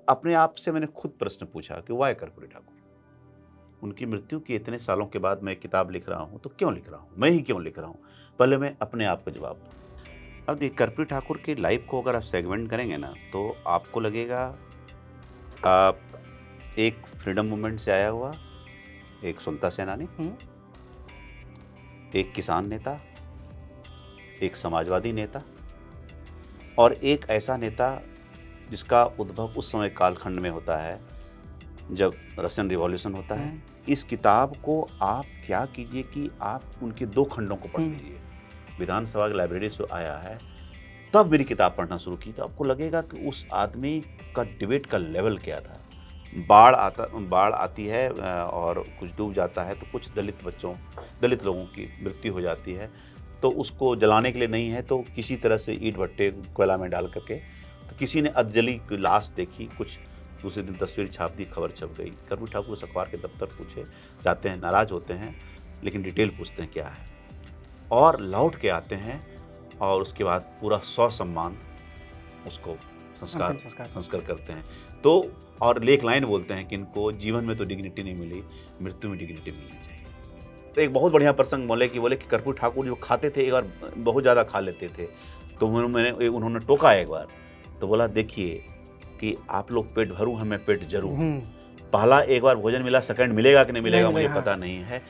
अपने आप से मैंने खुद प्रश्न पूछा कि वाई कर्पूरी ठाकुर? उनकी मृत्यु के इतने सालों के बाद मैं किताब लिख रहा हूँ, तो क्यों लिख रहा हूँ? मैं ही क्यों लिख रहा हूँ? पहले मैं अपने आप को जवाब दूँ। अब देखिए, कर्पूरी ठाकुर की लाइफ़ को अगर आप सेगमेंट करेंगे ना, तो आपको लगेगा आप एक फ्रीडम मूवमेंट से आया हुआ, एक स्वतंत्रता सेनानी, हुँ। एक किसान नेता, एक समाजवादी नेता और एक ऐसा नेता जिसका उद्भव उस समय कालखंड में होता है जब रशियन रिवॉल्यूशन होता है। इस किताब को आप क्या कीजिए कि आप उनके 2 खंडों को पढ़ लीजिए। विधानसभा की लाइब्रेरी से आया है, तब मेरी किताब पढ़ना शुरू की तो आपको लगेगा कि उस आदमी का डिबेट का लेवल क्या था। बाढ़ आती है और कुछ डूब जाता है, तो कुछ दलित लोगों की मृत्यु हो जाती है, तो उसको जलाने के लिए नहीं है, तो किसी तरह से ईंट-भट्टे कोयला में डाल कर के, तो किसी ने अधजली की लाश देखी, कुछ दूसरे दिन तस्वीर छाप दी, खबर छप गई। कर्पूरी ठाकुर उस अखबार के दफ्तर पूछे जाते हैं, नाराज़ होते हैं, लेकिन डिटेल पूछते हैं क्या है, और लौट के आते हैं और उसके बाद पूरा ससम्मान उसको अंतिम संस्कार। संस्कार करते हैं। तो और एक लाइन बोलते हैं कि इनको जीवन में तो डिग्निटी नहीं मिली, मृत्यु में डिग्निटी मिलनी चाहिए। तो एक बहुत बढ़िया प्रसंग बोले कि कर्पूरी ठाकुर जो खाते थे, एक बार बहुत ज़्यादा खा लेते थे, तो उन्होंने टोका एक बार, तो बोला देखिए कि आप लोग पेट भरू हैं, मैं पेट जरूँ। पहला एक बार भोजन मिला, सेकंड मिलेगा कि नहीं मिलेगा मुझे पता नहीं है।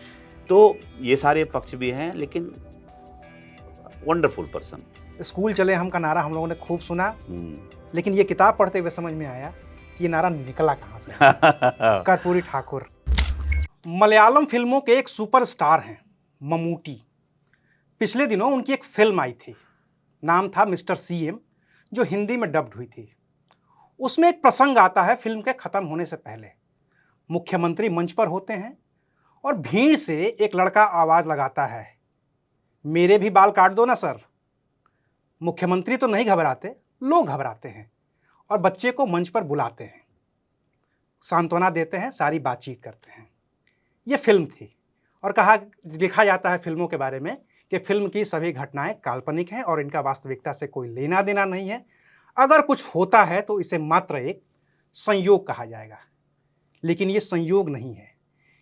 तो ये सारे पक्ष भी हैं, लेकिन वंडरफुल पर्सन। स्कूल चले हम का नारा हम लोगों ने खूब सुना, लेकिन ये किताब पढ़ते हुए समझ में आया कि ये नारा निकला कहाँ से। कर्पूरी ठाकुर मलयालम फिल्मों के एक सुपरस्टार हैं, ममूटी। पिछले दिनों उनकी एक फिल्म आई थी, नाम था मिस्टर सीएम, जो हिंदी में डब्ड हुई थी। उसमें एक प्रसंग आता है फिल्म के खत्म होने से पहले। मुख्यमंत्री मंच पर होते हैं और भीड़ से एक लड़का आवाज लगाता है, मेरे भी बाल काट दो ना सर। मुख्यमंत्री तो नहीं घबराते, लोग घबराते हैं और बच्चे को मंच पर बुलाते हैं, सांत्वना देते हैं, सारी बातचीत करते हैं। यह फिल्म थी और लिखा जाता है फिल्मों के बारे में कि फिल्म की सभी घटनाएं काल्पनिक हैं और इनका वास्तविकता से कोई लेना देना नहीं है। अगर कुछ होता है तो इसे मात्र एक संयोग कहा जाएगा। लेकिन ये संयोग नहीं है,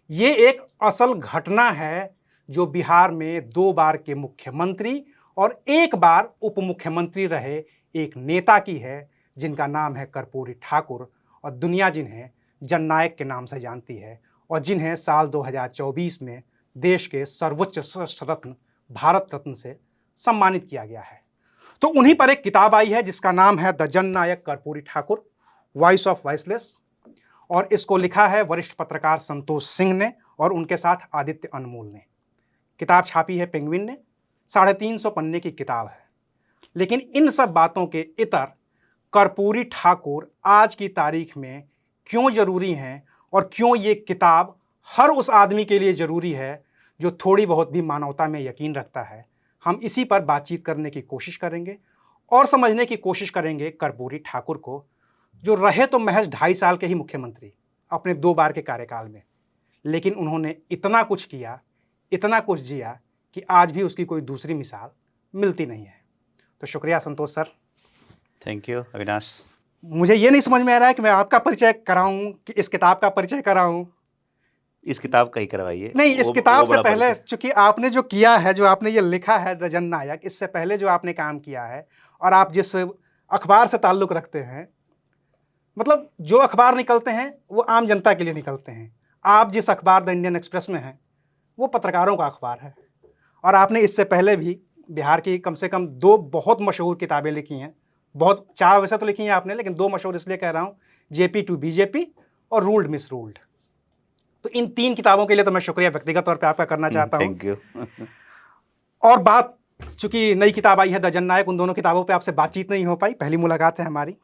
ये एक असल घटना है जो बिहार में 2 बार के मुख्यमंत्री और 1 बार उप मुख्यमंत्री रहे एक नेता की है, जिनका नाम है कर्पूरी ठाकुर, और दुनिया जिन्हें जननायक के नाम से जानती है और जिन्हें साल 2024 में देश के सर्वोच्च सशस्त्र रत्न भारत रत्न से सम्मानित किया गया है। तो उन्हीं पर एक किताब आई है जिसका नाम है the Jannayak Karpoori Thakur, voice of voiceless, और इसको लिखा है वरिष्ठ पत्रकार संतोष सिंह ने और उनके साथ आदित्य अनमोल ने। किताब छापी है पेंगुइन ने, 350 पन्ने की किताब है। लेकिन इन सब बातों के इतर कर्पूरी ठाकुर आज की तारीख में क्यों जरूरी हैं और क्यों ये किताब हर उस आदमी के लिए जरूरी है जो थोड़ी बहुत भी मानवता में यकीन रखता है, हम इसी पर बातचीत करने की कोशिश करेंगे और समझने की कोशिश करेंगे कर्पूरी ठाकुर को, जो रहे तो महज 2.5 साल के ही मुख्यमंत्री अपने 2 बार के कार्यकाल में, लेकिन उन्होंने इतना कुछ किया, इतना कुछ जिया कि आज भी उसकी कोई दूसरी मिसाल मिलती नहीं है। तो शुक्रिया संतोष सर। Thank you Avinash. मुझे ये नहीं समझ में आ रहा है कि मैं आपका परिचय कराऊं कि इस किताब का परिचय कराऊं। इस किताब का ही करवाइए। नहीं, इस किताब से पहले चूंकि आपने जो किया है, जो आपने ये लिखा है द जननायक, इससे पहले जो आपने काम किया है और आप जिस अखबार से ताल्लुक रखते हैं, मतलब जो अखबार निकलते हैं वो आम जनता के लिए निकलते हैं। आप जिस अखबार द इंडियन एक्सप्रेस में हैं वो पत्रकारों का अखबार है, और आपने इससे पहले भी बिहार की कम से कम 2 बहुत मशहूर किताबें लिखी हैं। बहुत 4 वैसे तो लिखी हैं आपने, लेकिन 2 मशहूर इसलिए कह रहा हूँ, जेपी टू बीजेपी और रूल्ड मिस रूल्ड। तो इन 3 किताबों के लिए तो मैं शुक्रिया व्यक्तिगत तौर पे आपका करना चाहता हूँ। Thank you. और बात, चूंकि नई किताब आई है द जननायक, उन दोनों किताबों पे आपसे बातचीत नहीं हो पाई, पहली मुलाकात है हमारी।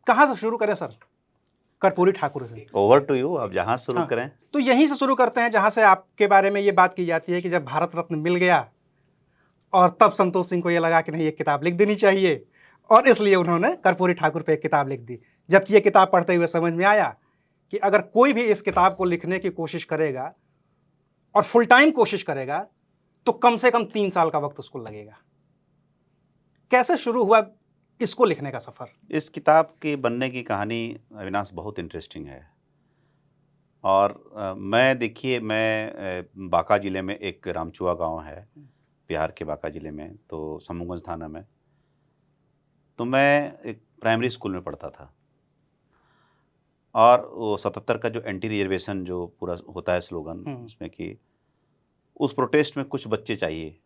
कहाँ से शुरू करें सर? कर्पूरी ठाकुर से। ओवर टू यू, आप जहाँ शुरू करें। तो यहीं से शुरू करते हैं जहाँ से आपके बारे में ये बात की जाती है कि जब भारत रत्न मिल गया और तब संतोष सिंह को ये लगा कि नहीं, एक किताब लिख देनी चाहिए, और इसलिए उन्होंने कर्पूरी ठाकुर पे एक किताब लिख दी। जबकि ये किताब पढ़ते हुए समझ में आया कि अगर कोई भी इस किताब को लिखने की कोशिश करेगा और फुल टाइम कोशिश करेगा तो कम से कम 3 साल का वक्त उसको लगेगा। कैसे शुरू हुआ इसको लिखने का सफर? इस किताब के बनने की कहानी अविनाश बहुत इंटरेस्टिंग है। और मैं बांका ज़िले में, एक रामचुआ गाँव है, बिहार के बांका ज़िले में, तो समूहगंज थाना में। तो मैं एक प्राइमरी स्कूल में पढ़ता था और वो 77 का जो एंटी रिजर्वेशन जो पूरा होता है स्लोगन, उसमें कि उस प्रोटेस्ट में कुछ बच्चे चाहिए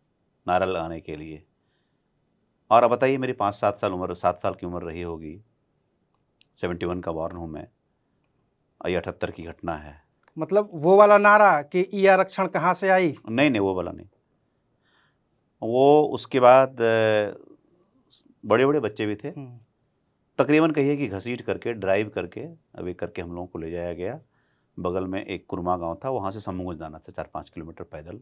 नारा लगाने के लिए। और अब बताइए, मेरी 5-7 साल उम्र, 7 साल की उम्र रही होगी, 71 का बॉर्न हूँ मैं, और ये 78 की घटना है। मतलब वो वाला नारा कि ई आरक्षण कहाँ से आई? नहीं, नहीं, वो वाला नहीं। वो उसके बाद बड़े-बड़े बच्चे भी थे। तकरीबन कहिए कि घसीट करके, ड्राइव करके, अभी करके हम लोगों को ले जाया गया। बगल में एक कुरमा गाँव था, वहाँ से समूहगंज जाना था 4-5 किलोमीटर पैदल।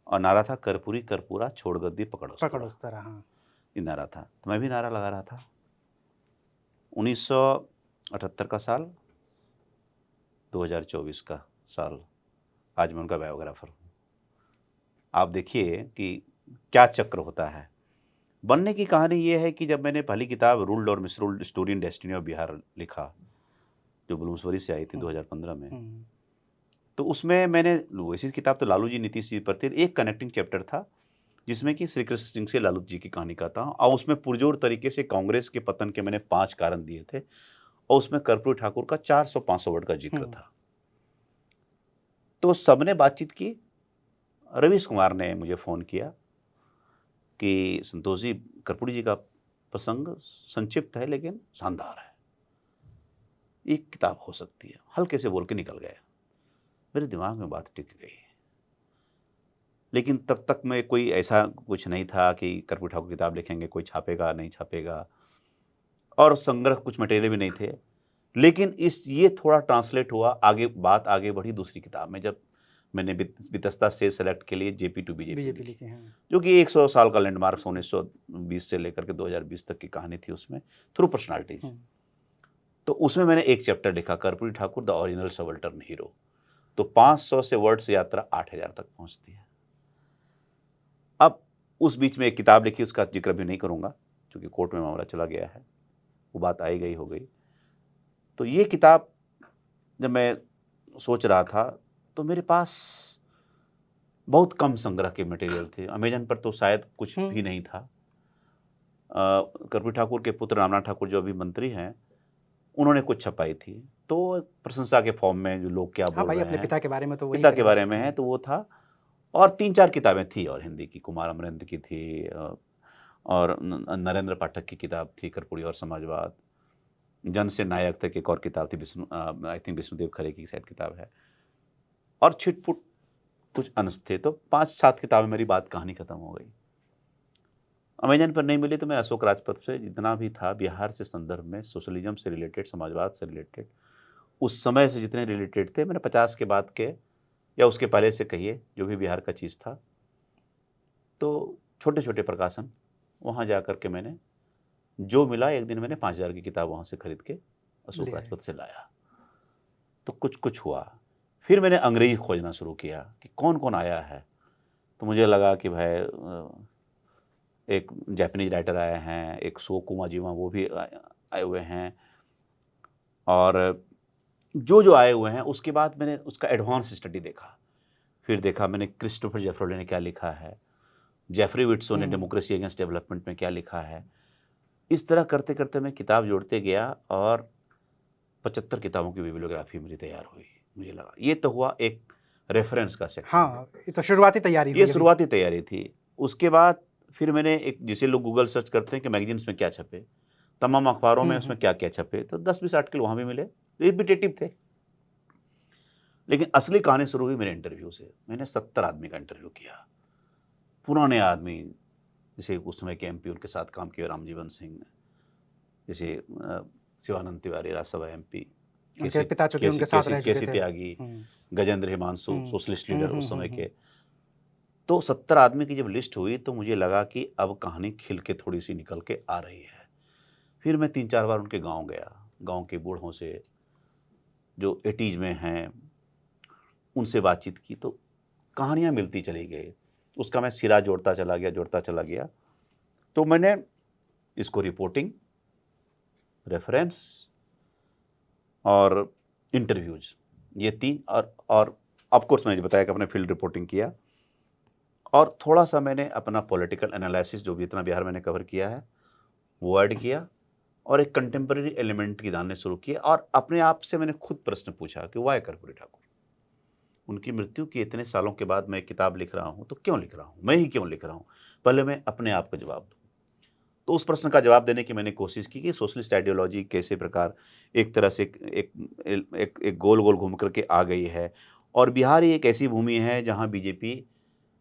और नारा था, कर्पूरी कर्पूरा छोड़ गद्दी पकड़ उस तरह। हाँ। ये नारा था। तो मैं भी नारा लगा रहा था। 1978 का साल, 2024 का साल, आज मैं उनका बायोग्राफर हूँ। आप देखिए कि क्या चक्र होता है। बनने की कहानी ये है कि जब मैंने पहली किताब रूल्ड और misruled story in destiny of Bihar लिखा, जो ब्लूम्सबरी से आई थी 2015 में, तो उसमें मैंने, वैसी किताब तो लालू जी नीतीश जी पर थी, एक कनेक्टिंग चैप्टर था जिसमें कि श्री कृष्ण सिंह से लालू जी की कहानी कहता हूँ, और उसमें पुरजोर तरीके से कांग्रेस के पतन के मैंने 5 कारण दिए थे, और उसमें कर्पूरी ठाकुर का 400-500 वर्ड का जिक्र था। तो सबने बातचीत की। रवीश कुमार ने मुझे फ़ोन किया कि संतोष जी, कर्पूरी जी का प्रसंग संक्षिप्त है लेकिन शानदार है, एक किताब हो सकती है। हल्के से बोल के निकल गया। मेरे दिमाग में बात टिक गई। लेकिन तब तक मैं, कोई ऐसा कुछ नहीं था कि कर्पूरी ठाकुर किताब लिखेंगे, कोई छापेगा नहीं छापेगा, और संग्रह कुछ मटेरियल भी नहीं थे। लेकिन ये थोड़ा ट्रांसलेट हुआ, आगे बात आगे बढ़ी दूसरी किताब में, जब मैंने वितस्ता से सेलेक्ट के लिए जेपी टू बीजेपी लिखी, जो कि 100 साल का लैंडमार्क, 1920 से लेकर के 2020 तक की कहानी थी उसमें, थ्रू पर्सनालिटीज। तो उसमें मैंने एक चैप्टर लिखा, Karpoori Thakur the original subaltern hero. तो 500 से वर्ड्स यात्रा 8000 तक पहुंचती है। अब उस बीच में एक किताब लिखी, उसका जिक्र भी नहीं करूंगा क्योंकि कोर्ट में मामला चला गया है, वो बात आई गई हो गई। तो ये किताब जब मैं सोच रहा था, तो मेरे पास बहुत कम संग्रह के मटेरियल थे। अमेजन पर तो शायद कुछ भी नहीं था। कर्पूरी ठाकुर के पुत्र रामनाथ ठाकुर जो अभी मंत्री हैं, उन्होंने कुछ छपाई थी, तो प्रशंसा के फॉर्म में जो लोग क्या बोल रहे अपने हैं, पिता के बारे में तो वही पिता के बारे में है, तो वो था। और 3-4 किताबें थी और हिंदी की, कुमार अमरेंद्र की थी, और नरेंद्र पाठक की किताब थी कर्पूरी और समाजवाद। जन से नायक तक एक और किताब थी, आई थिंक विष्णुदेव खरे की शायद किताब है, और छिटपुट कुछ अंश थे। तो 5-7 किताबें, मेरी बात कहानी खत्म हो गई। अमेजन पर नहीं मिली तो मैं अशोक राजपथ से जितना भी था बिहार से संदर्भ में, सोशलिज्म से रिलेटेड, समाजवाद से रिलेटेड, उस समय से जितने रिलेटेड थे, मैंने 50 के बाद के या उसके पहले से कहिए, जो भी बिहार का चीज़ था, तो छोटे छोटे प्रकाशन वहाँ जा कर के मैंने जो मिला, एक दिन मैंने 5000 की किताब वहाँ से खरीद के अशोक राजपथ से लाया। तो कुछ कुछ हुआ। फिर मैंने अंग्रेजी खोजना शुरू किया कि कौन कौन आया है। तो मुझे लगा कि भाई एक जापानीज राइटर आए हैं, एक शोको माजिमा वो भी आए हुए हैं, और जो आए हुए हैं, उसके बाद मैंने उसका एडवांस स्टडी देखा। फिर देखा मैंने क्रिस्टोफर जेफरोले ने क्या लिखा है, जेफरी विट्सो ने डेमोक्रेसी अगेंस्ट डेवलपमेंट में क्या लिखा है। इस तरह करते करते मैं किताब जोड़ते गया और 75 किताबों की बिब्लियोग्राफी मेरी तैयार हुई। मुझे लगा ये तो हुआ एक रेफरेंस का सेक्शन। ये तो शुरुआती तैयारी हुई। ये शुरुआती तैयारी थी। उसके बाद फिर मैंने एक, जिसे लोग गूगल सर्च करते हैं कि मैगजीन्स में क्या छपे, तमाम अखबारों में उसमें क्या क्या छपे, तो 10-20 आर्टिकल वहाँ भी मिले, रिपीटेटिव थे। लेकिन असली कहानी शुरू हुई मेरे इंटरव्यू से। मैंने 70 आदमी का इंटरव्यू किया, पुराने आदमी, जैसे उस समय के एमपी उनके साथ काम किया, रामजीवन सिंह, जैसे शिवानंद तिवारी राज्यसभा एमपी, उनके पिता चूंकि उनके साथ रह चुके थे, त्यागी, गजेंद्र हिमांशु, सोशलिस्ट लीडर उस समय के। तो 70 आदमी की जब लिस्ट हुई तो मुझे लगा कि अब कहानी खिल के थोड़ी सी निकल के आ रही है। फिर मैं 3-4 बार उनके गांव गया, गांव के बूढ़ों से जो 80s में हैं उनसे बातचीत की, तो कहानियाँ मिलती चली गई। उसका मैं सिरा जोड़ता चला गया। तो मैंने इसको रिपोर्टिंग, रेफरेंस और इंटरव्यूज, ये 3, और ऑफ कोर्स मैंने बताया कि अपने फील्ड रिपोर्टिंग किया, और थोड़ा सा मैंने अपना पॉलिटिकल एनालिसिस जो भी इतना बिहार मैंने कवर किया है वो ऐड किया, और एक कंटेम्पररी एलिमेंट की जानने शुरू किए। और अपने आप से मैंने खुद प्रश्न पूछा कि वाई कर्पूरी ठाकुर, उनकी मृत्यु के इतने सालों के बाद मैं किताब लिख रहा हूँ तो क्यों लिख रहा हूँ, मैं ही क्यों लिख रहा हूँ, पहले मैं अपने आप को जवाब दूँ। तो उस प्रश्न का जवाब देने की मैंने कोशिश की कि सोशलिस्ट आइडियोलॉजी कैसे प्रकार एक तरह से एक गोल गोल घूम करके आ गई है, और बिहार ही एक ऐसी भूमि है जहाँ बीजेपी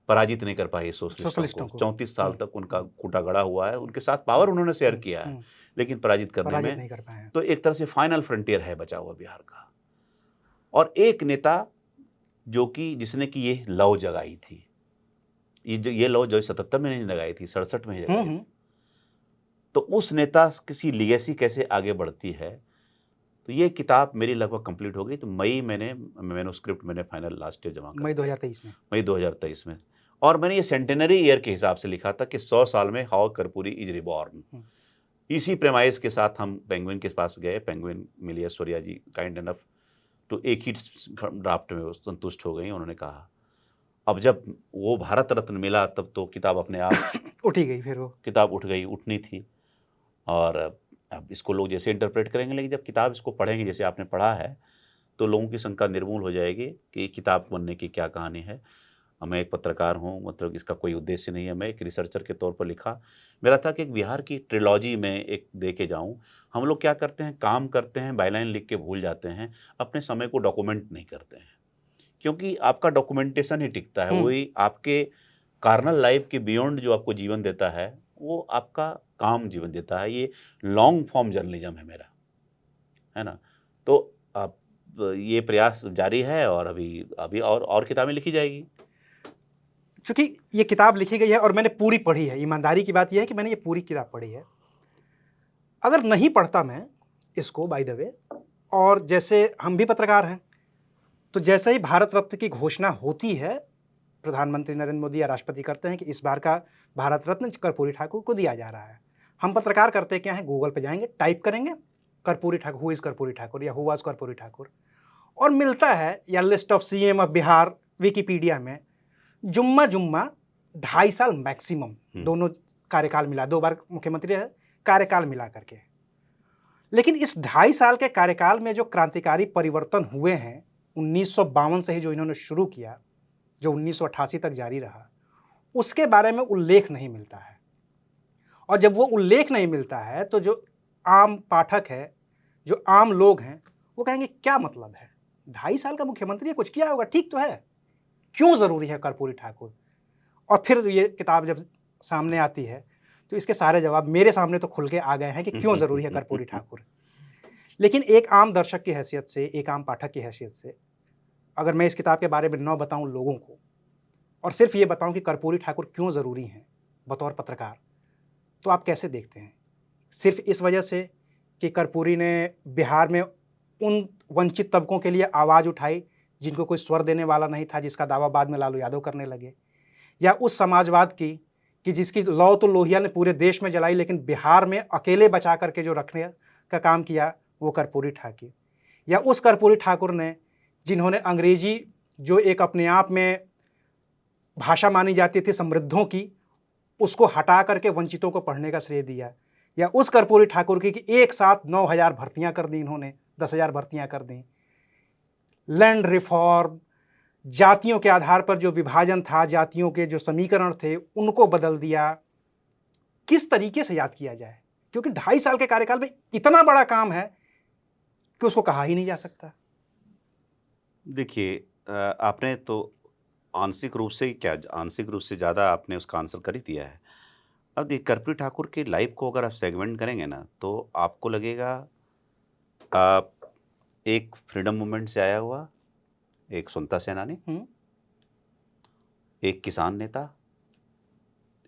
पराजित नहीं कर पाई सोशलिस्टों को। 34 साल तक उनका खूंटा गड़ा हुआ है, उनके साथ पावर उन्होंने शेयर किया है, लेकिन पराजित करने में नहीं कर पाए हैं। तो एक तरह से फाइनल फ्रंटियर है बचा हुआ बिहार का। और एक नेता जो कि जिसने कि ये लौ जगाई थी, ये लौ जो 77 में नहीं लगाई थी, 67 में जगाई थी, तो उस नेता की लीगेसी कैसे आगे बढ़ती है। तो ये किताब मेरी लगभग कंप्लीट हो गई। तो मैन्युस्क्रिप्ट मैंने फाइनल लास्ट ईयर जमा कर मई दिया, 2023 में। मई 2023 में। और मैंने ये सेंटेनरी ईयर के हिसाब से लिखा था कि 100 साल में हाउ कर्पूरी इज रिबॉर्न। इसी प्रेमाइज के साथ हम पेंगुइन के पास गए। पेंगुइन मिली ऐश्वर्या जी काइंड एनफ तो एक ही ड्राफ्ट में वो संतुष्ट हो गई। उन्होंने कहा अब जब वो भारत रत्न मिला तब तो किताब अपने आप उठी गई, फिर वो किताब उठ गई, उठनी थी। और अब इसको लोग जैसे इंटरप्रेट करेंगे, लेकिन जब किताब इसको पढ़ेंगे जैसे आपने पढ़ा है तो लोगों की शंका निर्मूल हो जाएगी कि किताब बनने की क्या कहानी है। मैं एक पत्रकार हूँ, मतलब इसका कोई उद्देश्य नहीं है, मैं एक रिसर्चर के तौर पर लिखा। मेरा था कि एक बिहार की ट्रिलॉजी में एक दे के जाऊँ। हम लोग क्या करते हैं, काम करते हैं, बायलाइन लिख के भूल जाते हैं, अपने समय को डॉक्यूमेंट नहीं करते हैं, क्योंकि आपका डॉक्यूमेंटेशन ही टिकता है, वही आपके कार्नल लाइफ के बियॉन्ड जो आपको जीवन देता है वो आपका काम जीवन देता है। ये लॉन्ग फॉर्म जर्नलिज्म है मेरा, है ना। तो अब ये प्रयास जारी है, और अभी अभी और किताबें लिखी जाएगी। क्योंकि ये किताब लिखी गई है और मैंने पूरी पढ़ी है। ईमानदारी की बात यह है कि मैंने ये पूरी किताब पढ़ी है। अगर नहीं पढ़ता मैं इसको, बाय द वे, और जैसे हम भी पत्रकार हैं, तो जैसे ही भारत रत्न की घोषणा होती है, प्रधानमंत्री नरेंद्र मोदी या राष्ट्रपति करते हैं कि इस बार का भारत रत्न कर्पूरी ठाकुर को दिया जा रहा है, हम पत्रकार करते क्या है, गूगल पे जाएंगे, टाइप करेंगे कर्पूरी ठाकुर, हु इज कर्पूरी ठाकुर या हु वाज कर्पूरी ठाकुर, और मिलता है, या list of CM of Bihar Wikipedia में जुम्मा 2.5 साल मैक्सिमम, दोनों कार्यकाल मिला, 2 बार मुख्यमंत्री है, कार्यकाल मिला करके। लेकिन इस 2.5 साल के कार्यकाल में जो क्रांतिकारी परिवर्तन हुए हैं 1952 से ही जो इन्होंने शुरू किया, जो 1988 तक जारी रहा, उसके बारे में उल्लेख नहीं मिलता है। और जब वो उल्लेख नहीं मिलता है तो जो आम पाठक है, जो आम लोग हैं, वो कहेंगे क्या मतलब है, 2.5 साल का मुख्यमंत्री है, कुछ किया होगा, ठीक तो है, क्यों जरूरी है कर्पूरी ठाकुर। और फिर ये किताब जब सामने आती है तो इसके सारे जवाब मेरे सामने तो खुल के आ गए हैं कि क्यों जरूरी है कर्पूरी ठाकुर। लेकिन एक आम दर्शक की हैसियत से, एक आम पाठक की हैसियत से, अगर मैं इस किताब के बारे में न बताऊं लोगों को, और सिर्फ ये बताऊं कि कर्पूरी ठाकुर क्यों ज़रूरी हैं बतौर पत्रकार, तो आप कैसे देखते हैं? सिर्फ इस वजह से कि कर्पूरी ने बिहार में उन वंचित तबकों के लिए आवाज़ उठाई जिनको कोई स्वर देने वाला नहीं था, जिसका दावा बाद में लालू यादव करने लगे, या उस समाजवाद की कि जिसकी लौ तो लोहिया ने पूरे देश में जलाई, लेकिन बिहार में अकेले बचा करके जो रखने का काम किया वो कर्पूरी ठाकुर, या उस कर्पूरी ठाकुर ने जिन्होंने अंग्रेजी, जो एक अपने आप में भाषा मानी जाती थी समृद्धों की, उसको हटा करके वंचितों को पढ़ने का श्रेय दिया, या उस कर्पूरी ठाकुर की कि एक साथ 9,000 भर्तियां कर दी इन्होंने, 10,000 भर्तियां कर दी, लैंड रिफॉर्म, जातियों के आधार पर जो विभाजन था, जातियों के जो समीकरण थे उनको बदल दिया। किस तरीके से याद किया जाए, क्योंकि 2.5 साल के कार्यकाल में इतना बड़ा काम है कि उसको कहा ही नहीं जा सकता। देखिए, आपने तो आंशिक रूप से ज़्यादा आपने उसका आंसर कर ही दिया है। अब देखिए, कर्पूरी ठाकुर की लाइफ को अगर आप सेगमेंट करेंगे ना तो आपको लगेगा एक फ्रीडम मूवमेंट से आया हुआ एक स्वतंत्रता सेनानी, एक किसान नेता,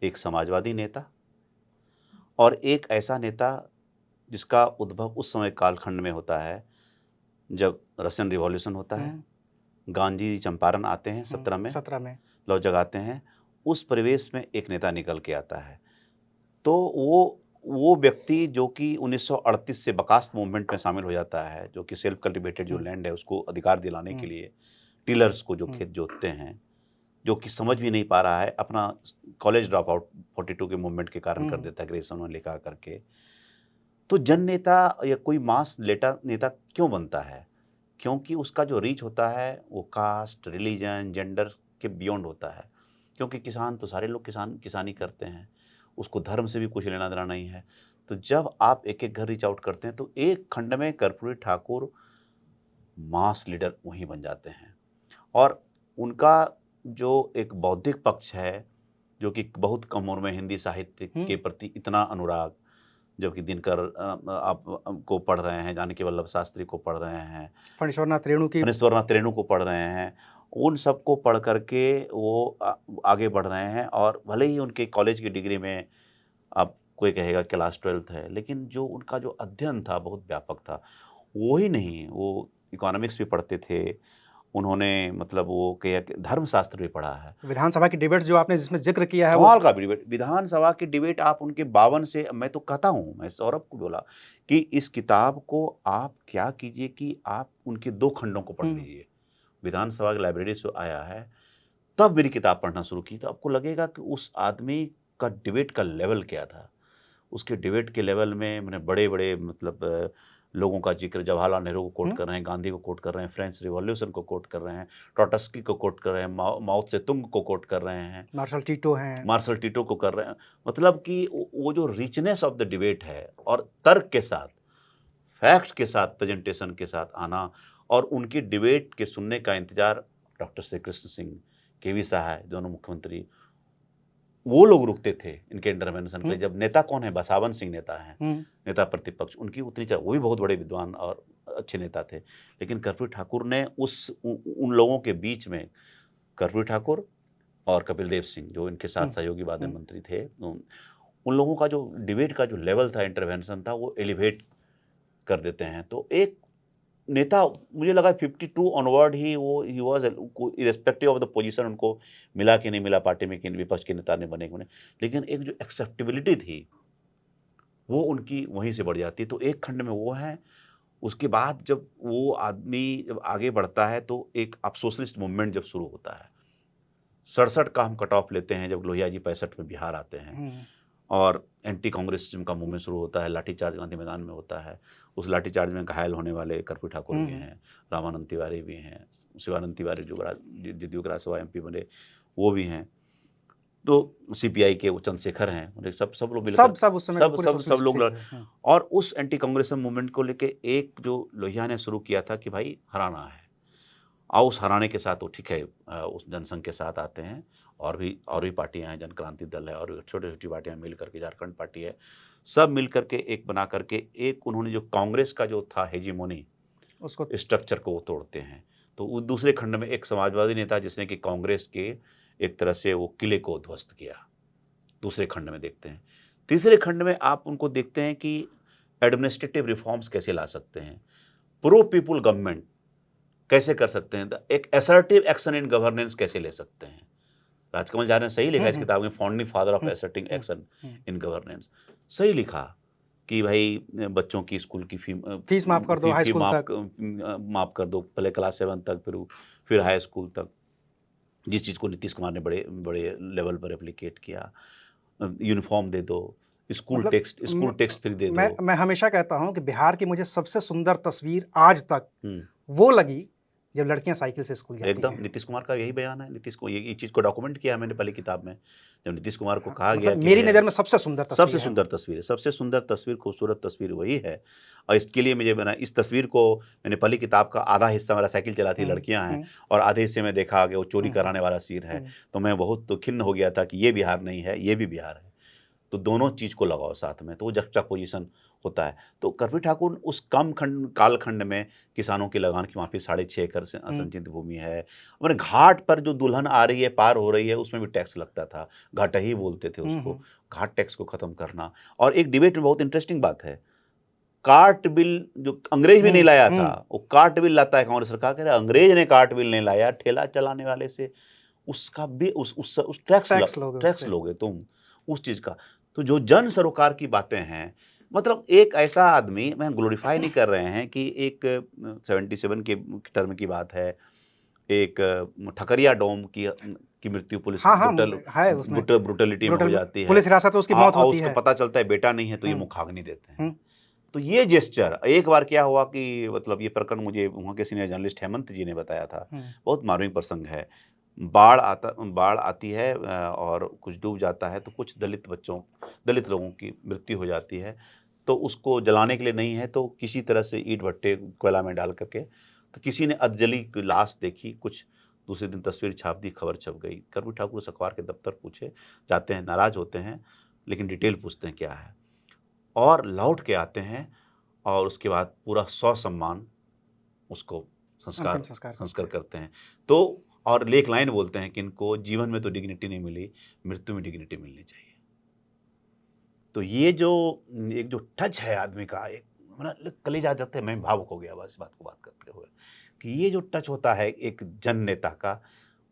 एक समाजवादी नेता, और एक ऐसा नेता जिसका उद्भव उस समय कालखंड में होता है जब रशियन रिवॉल्यूशन होता है, गांधी जी चंपारण आते हैं 17 में लौ जगाते हैं, उस परिवेश में एक नेता निकल के आता है। तो वो वो व्यक्ति जो कि 1938 से बकास्त मूवमेंट में शामिल हो जाता है, जो कि सेल्फ कल्टिवेटेड जो लैंड है उसको अधिकार दिलाने के लिए टिलर्स को जो खेत जोतते हैं, जो कि समझ भी नहीं पा रहा है, अपना कॉलेज ड्रॉप आउट 42 के मूवमेंट के कारण कर देता है, ग्रेजुएशन में लिखा करके। तो जन नेता या कोई मास लेटा नेता क्यों बनता है? क्योंकि उसका जो रीच होता है वो कास्ट, रिलीजन, जेंडर के बियॉन्ड होता है। क्योंकि किसान तो सारे लोग किसानी करते हैं, उसको धर्म से भी कुछ लेना देना नहीं है। तो जब आप एक-एक घर रीच आउट करते हैं तो एक खंड में कर्पूरी ठाकुर मास लीडर वहीं बन जाते हैं। और उनका जो एक बौद्धिक पक्ष है, जो कि बहुत कम उम्र में हिंदी साहित्य के प्रति इतना अनुराग, जबकि दिनकर आप को पढ़ रहे हैं, जानकी वल्लभ शास्त्री को पढ़ रहे हैं, फणीश्वरनाथ रेणु को पढ़ रहे हैं, उन सबको पढ़ करके वो आगे बढ़ रहे हैं। और भले ही उनके कॉलेज की डिग्री में अब कोई कहेगा क्लास 12th है, लेकिन जो उनका जो अध्ययन था बहुत व्यापक था। वो ही नहीं, वो इकोनॉमिक्स भी पढ़ते थे, उन्होंने मतलब वो क्या धर्मशास्त्र भी पढ़ा है। विधानसभा की डिबेट्स जो आपने जिसमें जिक्र किया है कमाल का डिबेट, विधानसभा की डिबेट आप उनके 52 से, मैं तो कहता हूँ, मैं सौरभ को बोला कि इस किताब को आप क्या कीजिए कि आप उनके 2 खंडों को पढ़ लीजिए। विधानसभा की लाइब्रेरी से आया है, तब मेरी किताब पढ़ना शुरू की, तो आपको लगेगा कि उस आदमी का डिबेट का लेवल क्या था। उसके डिबेट के लेवल में मैंने बड़े-बड़े मतलब लोगों का जिक्र, जवाहरलाल नेहरू को कोट कर रहे हैं, गांधी को कोट कर रहे हैं, फ्रेंच रिवॉल्यूशन को कोट कर रहे हैं, ट्रोट्स्की को कोट कर रहे हैं, माओ त्से-तुंग को कोट कर रहे हैं, मार्शल टीटो को कर रहे हैं। मतलब कि वो जो रिचनेस ऑफ द डिबेट है और तर्क के साथ, फैक्ट के साथ, प्रेजेंटेशन के साथ आना और उनकी डिबेट के सुनने का इंतजार डॉक्टर श्री कृष्ण सिंह, केवी सहाय, दोनों मुख्यमंत्री, वो लोग रुकते थे इनके इंटरवेंशन के लिए। जब नेता कौन है, बसावन सिंह नेता हैं, नेता प्रतिपक्ष, उनकी उतनी वो भी बहुत बड़े विद्वान और अच्छे नेता थे। लेकिन कर्पूरी ठाकुर ने उन लोगों के बीच में, कर्पूरी ठाकुर और कपिल देव सिंह जो इनके साथ सहयोगी बाद में मंत्री थे, उन लोगों का जो डिबेट का जो लेवल था, इंटरवेंशन था, वो एलिवेट कर देते हैं। तो एक नेता, मुझे लगा 52 onward he was irrespective of the position, उनको मिला कि नहीं मिला पार्टी में कि विपक्ष के नेता ने बने कि नहीं, लेकिन एक जो एक्सेप्टेबिलिटी थी वो उनकी वहीं से बढ़ जाती। तो एक खंड में वो है। उसके बाद जब वो आदमी जब आगे बढ़ता है तो एक अब सोशलिस्ट मूवमेंट जब शुरू होता है, 67 का हम कट ऑफ लेते हैं जब लोहिया जी 65 में बिहार आते हैं और एंटी कांग्रेसिज्म का मूवमेंट शुरू होता है, लाठीचार्ज गांधी मैदान में होता है। उस लाठीचार्ज में घायल होने वाले कर्पूरी ठाकुर भी हैं, रामानंद तिवारी भी हैं, शिवानंद तिवारी जो जदयू के राज्यसभा MP बने वो भी हैं, तो CPI के वो चंद्रशेखर हैं, सब लोग मिलकर सब लोग और उस एंटी कांग्रेसिज्म मूवमेंट को लेके एक जो लोहिया ने शुरू किया था कि भाई हराना है, और उस हराने के साथ वो ठीक है उस जनसंघ के साथ आते हैं, और भी पार्टियां हैं, जन क्रांति दल है और छोटी-छोटी पार्टियां मिल करके, झारखंड पार्टी है, सब मिल करके एक बना करके एक उन्होंने जो कांग्रेस का जो था हेजीमोनी, उसको स्ट्रक्चर को वो तोड़ते हैं। तो वो दूसरे खंड में एक समाजवादी नेता जिसने कि कांग्रेस के एक तरह से वो किले को ध्वस्त किया, दूसरे खंड में देखते हैं। तीसरे खंड में आप उनको देखते हैं कि एडमिनिस्ट्रेटिव रिफॉर्म्स कैसे ला सकते हैं, प्रो पीपुल गवर्नमेंट कैसे कर सकते हैं, एक असर्टिव एक्शन इन गवर्नेंस कैसे ले सकते हैं। राजकमल झा ने सही लिखा इस किताब में, founding father of assertive action in governance, सही लिखा कि भाई बच्चों की स्कूल की फीस माफ कर दो, हाई स्कूल तक माफ कर दो, पहले क्लास 7 तक, फिर हाई स्कूल तक, जिस चीज़ को नीतीश कुमार ने बड़े लेवल पर एप्लीकेट किया। यूनिफॉर्म दे दो, स्कूल टेक्स्ट फ्री दे दो। मैं हमेशा कहता हूं कि बिहार की मुझे सबसे सुंदर तस्वीर आज तक वो लगी जब लड़कियां साइकिल से स्कूल जाती एकदम हैं। नीतीश कुमार का यही बयान है। नीतीश को ये चीज़ को डॉक्यूमेंट किया मैंने पहले किताब में, जब नीतीश कुमार को कहा गया कि मेरी नज़र में सबसे सुंदर तस्वीर है, सबसे सुंदर तस्वीर, खूबसूरत तस्वीर वही है। और इसके लिए मुझे बना इस तस्वीर को, मैंने पहली किताब का आधा हिस्सा मेरा साइकिल चलाती लड़कियां हैं और आधे हिस्से में देखा कि वो चोरी कराने वाला सीन है, तो मैं बहुत खिन्न हो गया था कि ये बिहार नहीं है, ये भी बिहार है। तो दोनों चीज़ को लगाओ साथ में, तो वो जक्स्टापोजिशन होता है। तो कर्पूरी ठाकुर उस कम कालखंड में किसानों की लगान की वहाँ पे 6.5 एकड़ से असंचित भूमि है, और घाट पर जो दुल्हन आ रही है, पार हो रही है, उसमें भी टैक्स लगता था, घाटही बोलते थे उसको, घाट टैक्स को खत्म करना। और एक डिबेट में बहुत इंटरेस्टिंग बात है, कार्ट बिल जो अंग्रेज भी नहीं लाया था, वो कार्ट बिल लाता है कांग्रेस सरकार, कह रहा है अंग्रेज ने कार्ट बिल नहीं लाया, ठेला चलाने वाले से उसका भी उस टैक्स लोगे तुम, उस चीज़ का। तो जो जन सरोकार की बातें हैं, मतलब एक ऐसा आदमी, मैं ग्लोरीफाई नहीं कर रहे हैं कि एक 77 के टर्म की बात है, एक ठकरिया डोम की मृत्यु पुलिस हाँ हाँ है उसमें ब्रुटलिटी में हो ब्रूटल, जाती है। पुलिस हिरासत में उसकी हाँ, मौत और होती उसको है। पता चलता है बेटा नहीं है, तो ये हम्म, मुखाग्नि देते हैं। हम्म, तो ये जेस्चर एक बार क्या हुआ कि मतलब ये प्रकरण मुझे वहाँ के सीनियर जर्नलिस्ट हेमंत जी ने बताया था। हम्म, बहुत मार्मिक प्रसंग है। बाढ़ आती है और कुछ डूब जाता है, तो कुछ दलित लोगों की मृत्यु हो जाती है। तो उसको जलाने के लिए नहीं है, तो किसी तरह से ईंट भट्टे कोयला में डाल करके, तो किसी ने अधजली की लाश देखी, कुछ दूसरे दिन तस्वीर छाप दी, खबर छप गई। कर्पूरी ठाकुर उस अखबार के दफ्तर पूछे जाते हैं, नाराज होते हैं, लेकिन डिटेल पूछते हैं क्या है, और लौट के आते हैं, और उसके बाद पूरा ससम्मान उसको अंतिम संस्कार संस्कार करते संस्कार हैं। करते हैं। तो और एक लाइन बोलते हैं कि इनको जीवन में तो डिग्निटी नहीं मिली, मृत्यु में डिग्निटी मिलनी चाहिए। तो ये जो एक जो टच है आदमी का, एक मतलब कलेजा जाते हैं, मैं भावुक हो गया बस बात को बात करते हुए, कि ये जो टच होता है एक जन नेता का,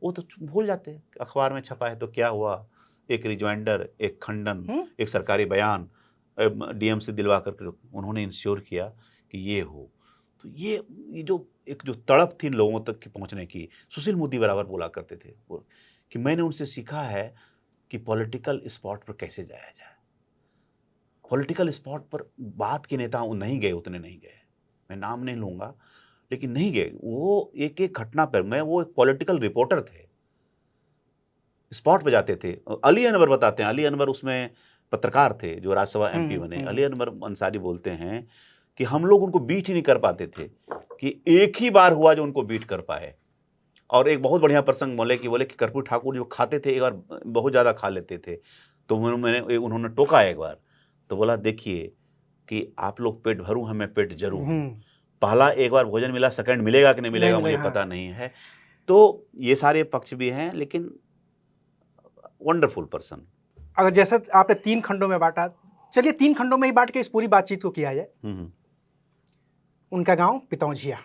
वो तो भूल जाते हैं। अखबार में छपा है तो क्या हुआ, एक रिजॉइंडर, एक खंडन, हम्म, एक सरकारी बयान डीएम से दिलवा करके उन्होंने इंश्योर किया कि ये हो। तो ये जो तड़प थी लोगों तक की पहुंचने की, सुशील मोदी बराबर बोला करते थे वो, कि मैंने उनसे सीखा है कि पॉलिटिकल स्पॉट पर कैसे जाया जाए। पॉलिटिकल स्पॉट पर बात के नेता नहीं गए, उतने नहीं गए, मैं नाम नहीं लूंगा, लेकिन नहीं गए वो। एक एक घटना पर वो एक पॉलिटिकल रिपोर्टर थे, स्पॉट पे जाते थे। अली अनवर बताते हैं, अली अनवर उसमें पत्रकार थे जो राज्यसभा एमपी बने। अली अनवर अंसारी बोलते हैं कि हम लोग उनको बीट ही नहीं कर पाते थे, कि एक ही बार हुआ जो उनको बीट कर पाए। और एक बहुत बढ़िया प्रसंग बोले कि कर्पूरी ठाकुर जो खाते थे, एक बार बहुत ज़्यादा खा लेते थे, तो उन्होंने टोका एक बार, तो बोला देखिए कि आप लोग पेट भरूं हैं, मैं पेट जरूं हूं। पहला एक बार भोजन मिला, सेकंड मिलेगा कि नहीं नहीं मिलेगा मुझे मिलेगा, हाँ। पता नहीं है। तो ये सारे पक्ष भी हैं, लेकिन वंडरफुल पर्सन। अगर जैसे आपने 3 खंडों में बांटा, चलिए 3 खंडों में ही बांट के इस पूरी बातचीत को किया जाए। उनका गांव पितौंझिया,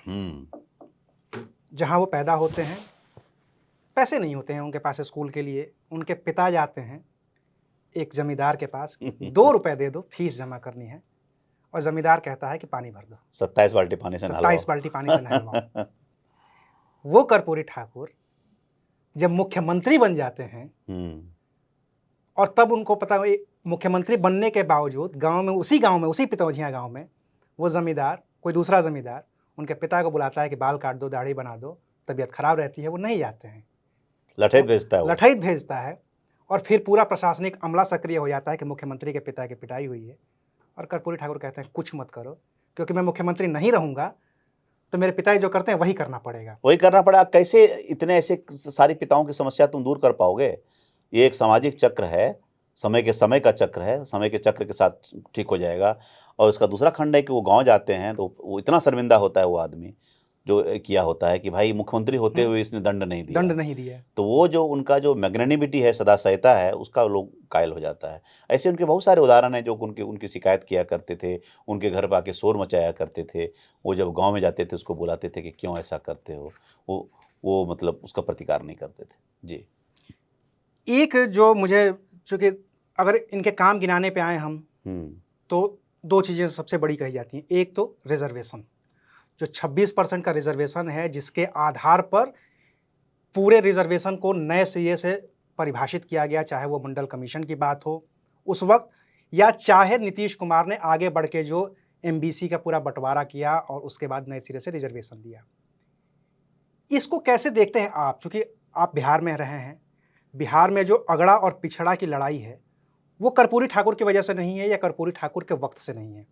जहां वो पैदा होते हैं, पैसे नहीं होते हैं उनके पास स्कूल के लिए। उनके पिता जाते हैं एक जमींदार के पास, 2 रुपए दे दो, फीस जमा करनी है, और जमींदार कहता है कि पानी भर दो, 27 बाल्टी पानी से 27 बाल्टी पानी से नहलवाओ। वो कर्पूरी ठाकुर जब मुख्यमंत्री बन जाते हैं, और तब उनको पता मुख्यमंत्री बनने के बावजूद गांव में, उसी पितौझिया गांव में, वो जमींदार, कोई दूसरा जमींदार उनके पिता को बुलाता है कि बाल काट दो, दाढ़ी बना दो, तबीयत खराब रहती है, वो नहीं जाते हैं। लठैत भेजता है वो। लठैत भेजता है, और फिर पूरा प्रशासनिक अमला सक्रिय हो जाता है कि मुख्यमंत्री के पिता की पिटाई हुई है। और कर्पूरी ठाकुर कहते हैं कुछ मत करो, क्योंकि मैं मुख्यमंत्री नहीं रहूंगा तो मेरे पिताजी जो करते हैं वही करना पड़ेगा। वही करना पड़ा। कैसे इतने ऐसे सारी पिताओं की समस्या तुम दूर कर पाओगे? ये एक सामाजिक चक्र है, समय का चक्र है, समय के चक्र के साथ ठीक हो जाएगा। और उसका दूसरा खंड है कि वो गांव जाते हैं तो वो इतना शर्मिंदा होता है वो आदमी जो किया होता है, कि भाई मुख्यमंत्री होते हुए इसने दंड नहीं दिया। दंड नहीं दिया। तो वो जो उनका जो मैग्नेनिमिटी है, सदा सहायता है, उसका लोग कायल हो जाता है। ऐसे उनके बहुत सारे उदाहरण हैं जो उनकी शिकायत किया करते थे, उनके घर पर आके शोर मचाया करते थे। वो जब गांव में जाते थे उसको बुलाते थे कि क्यों ऐसा करते हो, वो मतलब उसका प्रतिकार नहीं करते थे जी। एक जो मुझे, चूंकि अगर इनके काम गिनाने पे आए हम, तो 2 चीज़ें सबसे बड़ी कही जाती हैं। एक तो रिजर्वेशन, जो 26% का रिजर्वेशन है, जिसके आधार पर पूरे रिजर्वेशन को नए सिरे से परिभाषित किया गया, चाहे वो मंडल कमीशन की बात हो उस वक्त, या चाहे नीतीश कुमार ने आगे बढ़ के जो एमबीसी का पूरा बंटवारा किया और उसके बाद नए सिरे से रिजर्वेशन दिया। इसको कैसे देखते हैं आप, चूंकि आप बिहार में रहे हैं? बिहार में जो अगड़ा और पिछड़ा की लड़ाई है, वो कर्पूरी ठाकुर की वजह से नहीं है, या कर्पूरी ठाकुर के वक्त से नहीं है।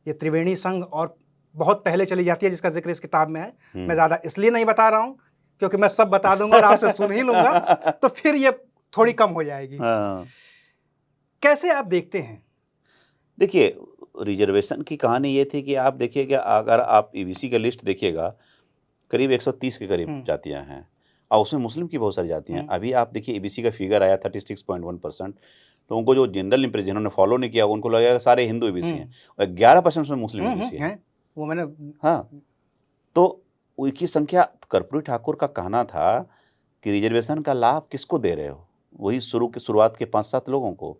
ये त्रिवेणी संघ और बहुत पहले चली जाती है, जिसका जिक्र इस किताब में है। मैं ज़्यादा इसलिए नहीं बता रहा हूँ क्योंकि मैं सब बता दूंगा और आपसे सुन ही लूंगा, तो फिर ये थोड़ी कम हो जाएगी। कैसे आप देखते हैं? देखिए, रिजर्वेशन की कहानी ये थी कि आप देखिए कि अगर आप ईबीसी का लिस्ट देखिएगा, करीब 130 के करीब जातियां हैं, और उसमें मुस्लिम की बहुत सारी जातियां हैं। अभी आप देखिए ईबीसी का फिगर आया 36.1%, तो उनको जो जनरल इंप्रेशन जिन्होंने फॉलो नहीं किया उनको लगेगा सारे हिंदू ईबीसी हैं, और 11% उसमें मुस्लिम ईबीसी हैं। वो मैंने, हाँ, तो उनकी संख्या, कर्पूरी ठाकुर का कहना था कि रिजर्वेशन का लाभ किसको दे रहे हो? वही शुरुआत के 5-7 लोगों को,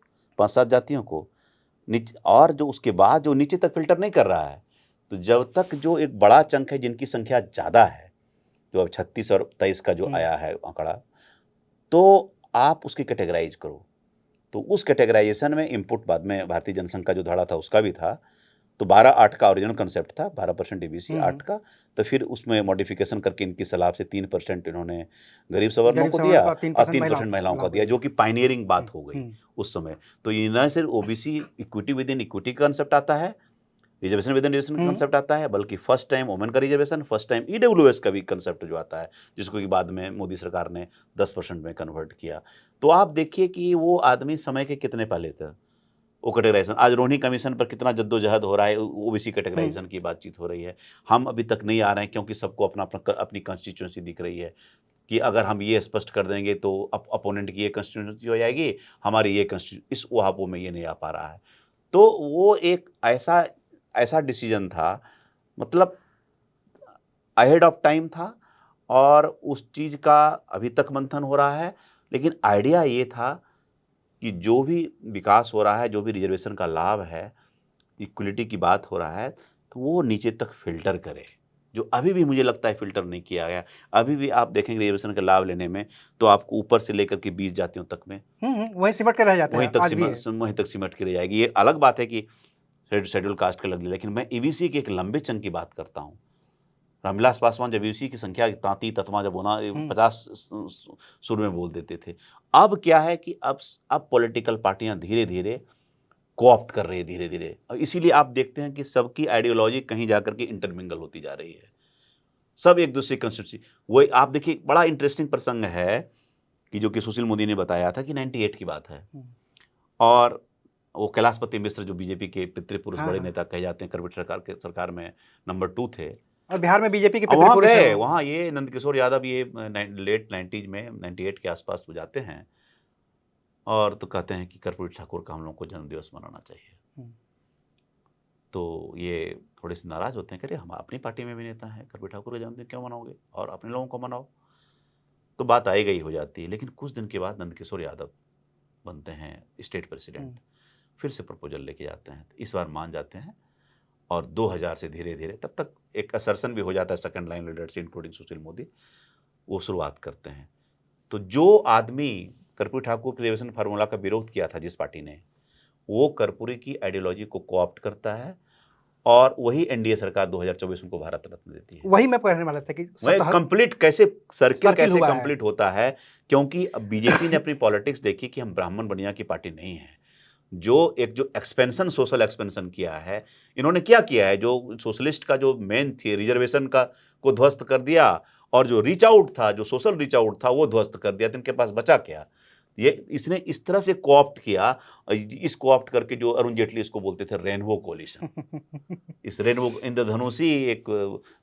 5-7 जातियों को और जो उसके बाद जो नीचे तक फ़िल्टर नहीं कर रहा है, तो जब तक जो एक बड़ा चंक है जिनकी संख्या ज़्यादा है, जो अब 36 और 23 का जो आया है आंकड़ा, तो आप उसकी कैटेगराइज़ करो। तो उस कैटेगराइज़ेशन में इनपुट बाद में भारतीय जनसंघ का जो धड़ा था उसका भी था। तो 12-8 का ओरिजिनल कांसेप्ट था, 12% ईबीसी 8 का, तो फिर उसमें मॉडिफिकेशन करके इनकी सलाह से 3% इन्होंने गरीब सवर्णों को दिया और 3% महिलाओं को दिया, जो कि पायनियरिंग बात हो गई उस समय। तो ये न सिर्फ OBC equity with in equity concept आता है, reservation with in reservation concept आता है, बल्कि फर्स्ट टाइम वुमेन का रिजर्वेशन, फर्स्ट टाइम ईडब्ल्यूएस का भी कांसेप्ट जो आता है, जिसको कि बाद में मोदी सरकार ने 10% में कन्वर्ट किया। तो आप देखिए कि वो आदमी समय के कितने पहले थे। वो कैटेगराइजेशन आज रोहिणी कमीशन पर कितना जद्दोजहद हो रहा है, ओबीसी कैटेगराइजेशन की बातचीत हो रही है। हम अभी तक नहीं आ रहे हैं क्योंकि सबको अपनी कॉन्स्टिट्यूएंसी दिख रही है कि अगर हम ये स्पष्ट कर देंगे तो अपोनेंट की ये कॉन्स्टिट्यूएंसी हो जाएगी, हमारी ये इस उहापों में ये नहीं आ पा रहा है। तो वो एक ऐसा डिसीजन था, मतलब अहेड ऑफ टाइम था, और उस चीज़ का अभी तक मंथन हो रहा है। लेकिन आइडिया ये था कि जो भी विकास हो रहा है, जो भी रिजर्वेशन का लाभ है, इक्वलिटी की बात हो रहा है, तो वो नीचे तक फ़िल्टर करे, जो अभी भी मुझे लगता है फ़िल्टर नहीं किया गया। अभी भी आप देखेंगे रिजर्वेशन का लाभ लेने में, तो आपको ऊपर से लेकर के 20 जातियों तक में वहीं सिमट के रह जाते हैं, आज भी है। वहीं तक सिमट के रह जाएगी। ये अलग बात है कि शेड्यूल कास्ट का लग, लेकिन मैं ईबीसी के एक लंबे चंक की बात करता हूँ। रामविलास पासवान जब ईबीसी की संख्या तांती ततमा जब होना 50 सुर में बोल देते थे। अब क्या है कि अब पॉलिटिकल पार्टियां धीरे-धीरे को-ऑप्ट कर रही है धीरे-धीरे, और इसीलिए आप देखते हैं कि सबकी आइडियोलॉजी कहीं जाकर के इंटरमिंगल होती जा रही है। सब एक दूसरे की कंस्टिट्यूंसी, वो आप देखिए बड़ा इंटरेस्टिंग प्रसंग है कि जो कि सुशील मोदी ने बताया था कि 98 की बात है, और वो कैलाशपति मिश्र जो बीजेपी के पितृपुरुष बड़े नेता कहे जाते हैं, करवट सरकार में नंबर 2 थे, और बिहार में बीजेपी के वहाँ पितृपुरुष गए, हैं वो। वहाँ ये नंदकिशोर यादव ये लेट 90s में 98 के आसपास तो जाते हैं और तो कहते हैं कि कर्पूरी ठाकुर का हम लोग को जन्मदिवस मनाना चाहिए। तो ये थोड़े से नाराज होते हैं, कह रहे हम अपनी पार्टी में भी नेता हैं, कर्पूरी ठाकुर का जन्मदिन क्यों मनाओगे और अपने लोगों को मनाओ। तो बात आई गई हो जाती है, लेकिन कुछ दिन के बाद नंदकिशोर यादव बनते हैं स्टेट प्रेसिडेंट, फिर से प्रपोजल लेके जाते हैं, इस बार मान जाते हैं, और 2000 से धीरे धीरे तब तक एक असर्सन भी हो जाता है सेकंड लाइन लीडर से, इंक्लूडिंग सुशील मोदी, वो शुरुआत करते हैं। तो जो आदमी कर्पूरी ठाकुर के रिजर्वेशन फार्मूला का विरोध किया था जिस पार्टी ने, वो कर्पूरी की आइडियोलॉजी को कोऑप्ट करता है, और वही एनडीए सरकार 2024 को भारत रत्न देती है। वही मैं कहने वाला था कि कंप्लीट कैसे सर्किल कैसे हुआ है। कंप्लीट होता है, क्योंकि अब बीजेपी ने अपनी पॉलिटिक्स देखी कि हम ब्राह्मण बनिया की पार्टी नहीं है। जो एक्सपेंशन, सोशल एक्सपेंशन किया है, इन्होंने क्या किया है, जो सोशलिस्ट का जो मेन थी रिजर्वेशन का को ध्वस्त कर दिया, और जो रीच आउट था, जो सोशल रीच आउट था, वो ध्वस्त कर दिया। तो इनके पास बचा क्या? ये इसने इस तरह से कोऑप्ट किया, इस कोऑप्ट करके जो अरुण जेटली इसको बोलते थे रेनबो कोलिशन, इस रेनबो इंद्रधनुषी एक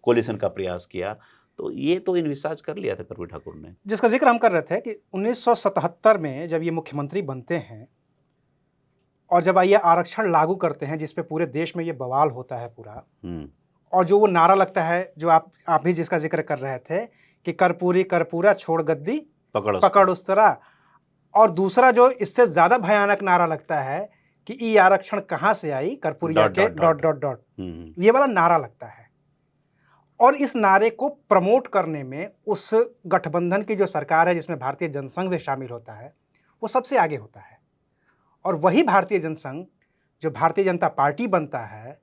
कोलिशन का प्रयास किया। तो ये तो इन्विसाज कर लिया था कर्पूरी ठाकुर ने। जिसका जिक्र हम कर रहे थे कि 1977 में जब ये मुख्यमंत्री बनते हैं और जब ये आरक्षण लागू करते हैं, जिस पे पूरे देश में ये बवाल होता है पूरा, और जो वो नारा लगता है जो आप भी जिसका जिक्र कर रहे थे कि कर्पूरी कर्पूरा छोड़ गद्दी पकड़ उस्तरा, और दूसरा जो इससे ज्यादा भयानक नारा लगता है कि ई आरक्षण कहां से आई, कर्पूरिया के ... ये वाला नारा लगता है। और इस नारे को प्रमोट करने में उस गठबंधन की जो सरकार है जिसमें भारतीय जनसंघ भी शामिल होता है, वो सबसे आगे होता है। और वही भारतीय जनसंघ जो भारतीय जनता पार्टी बनता है,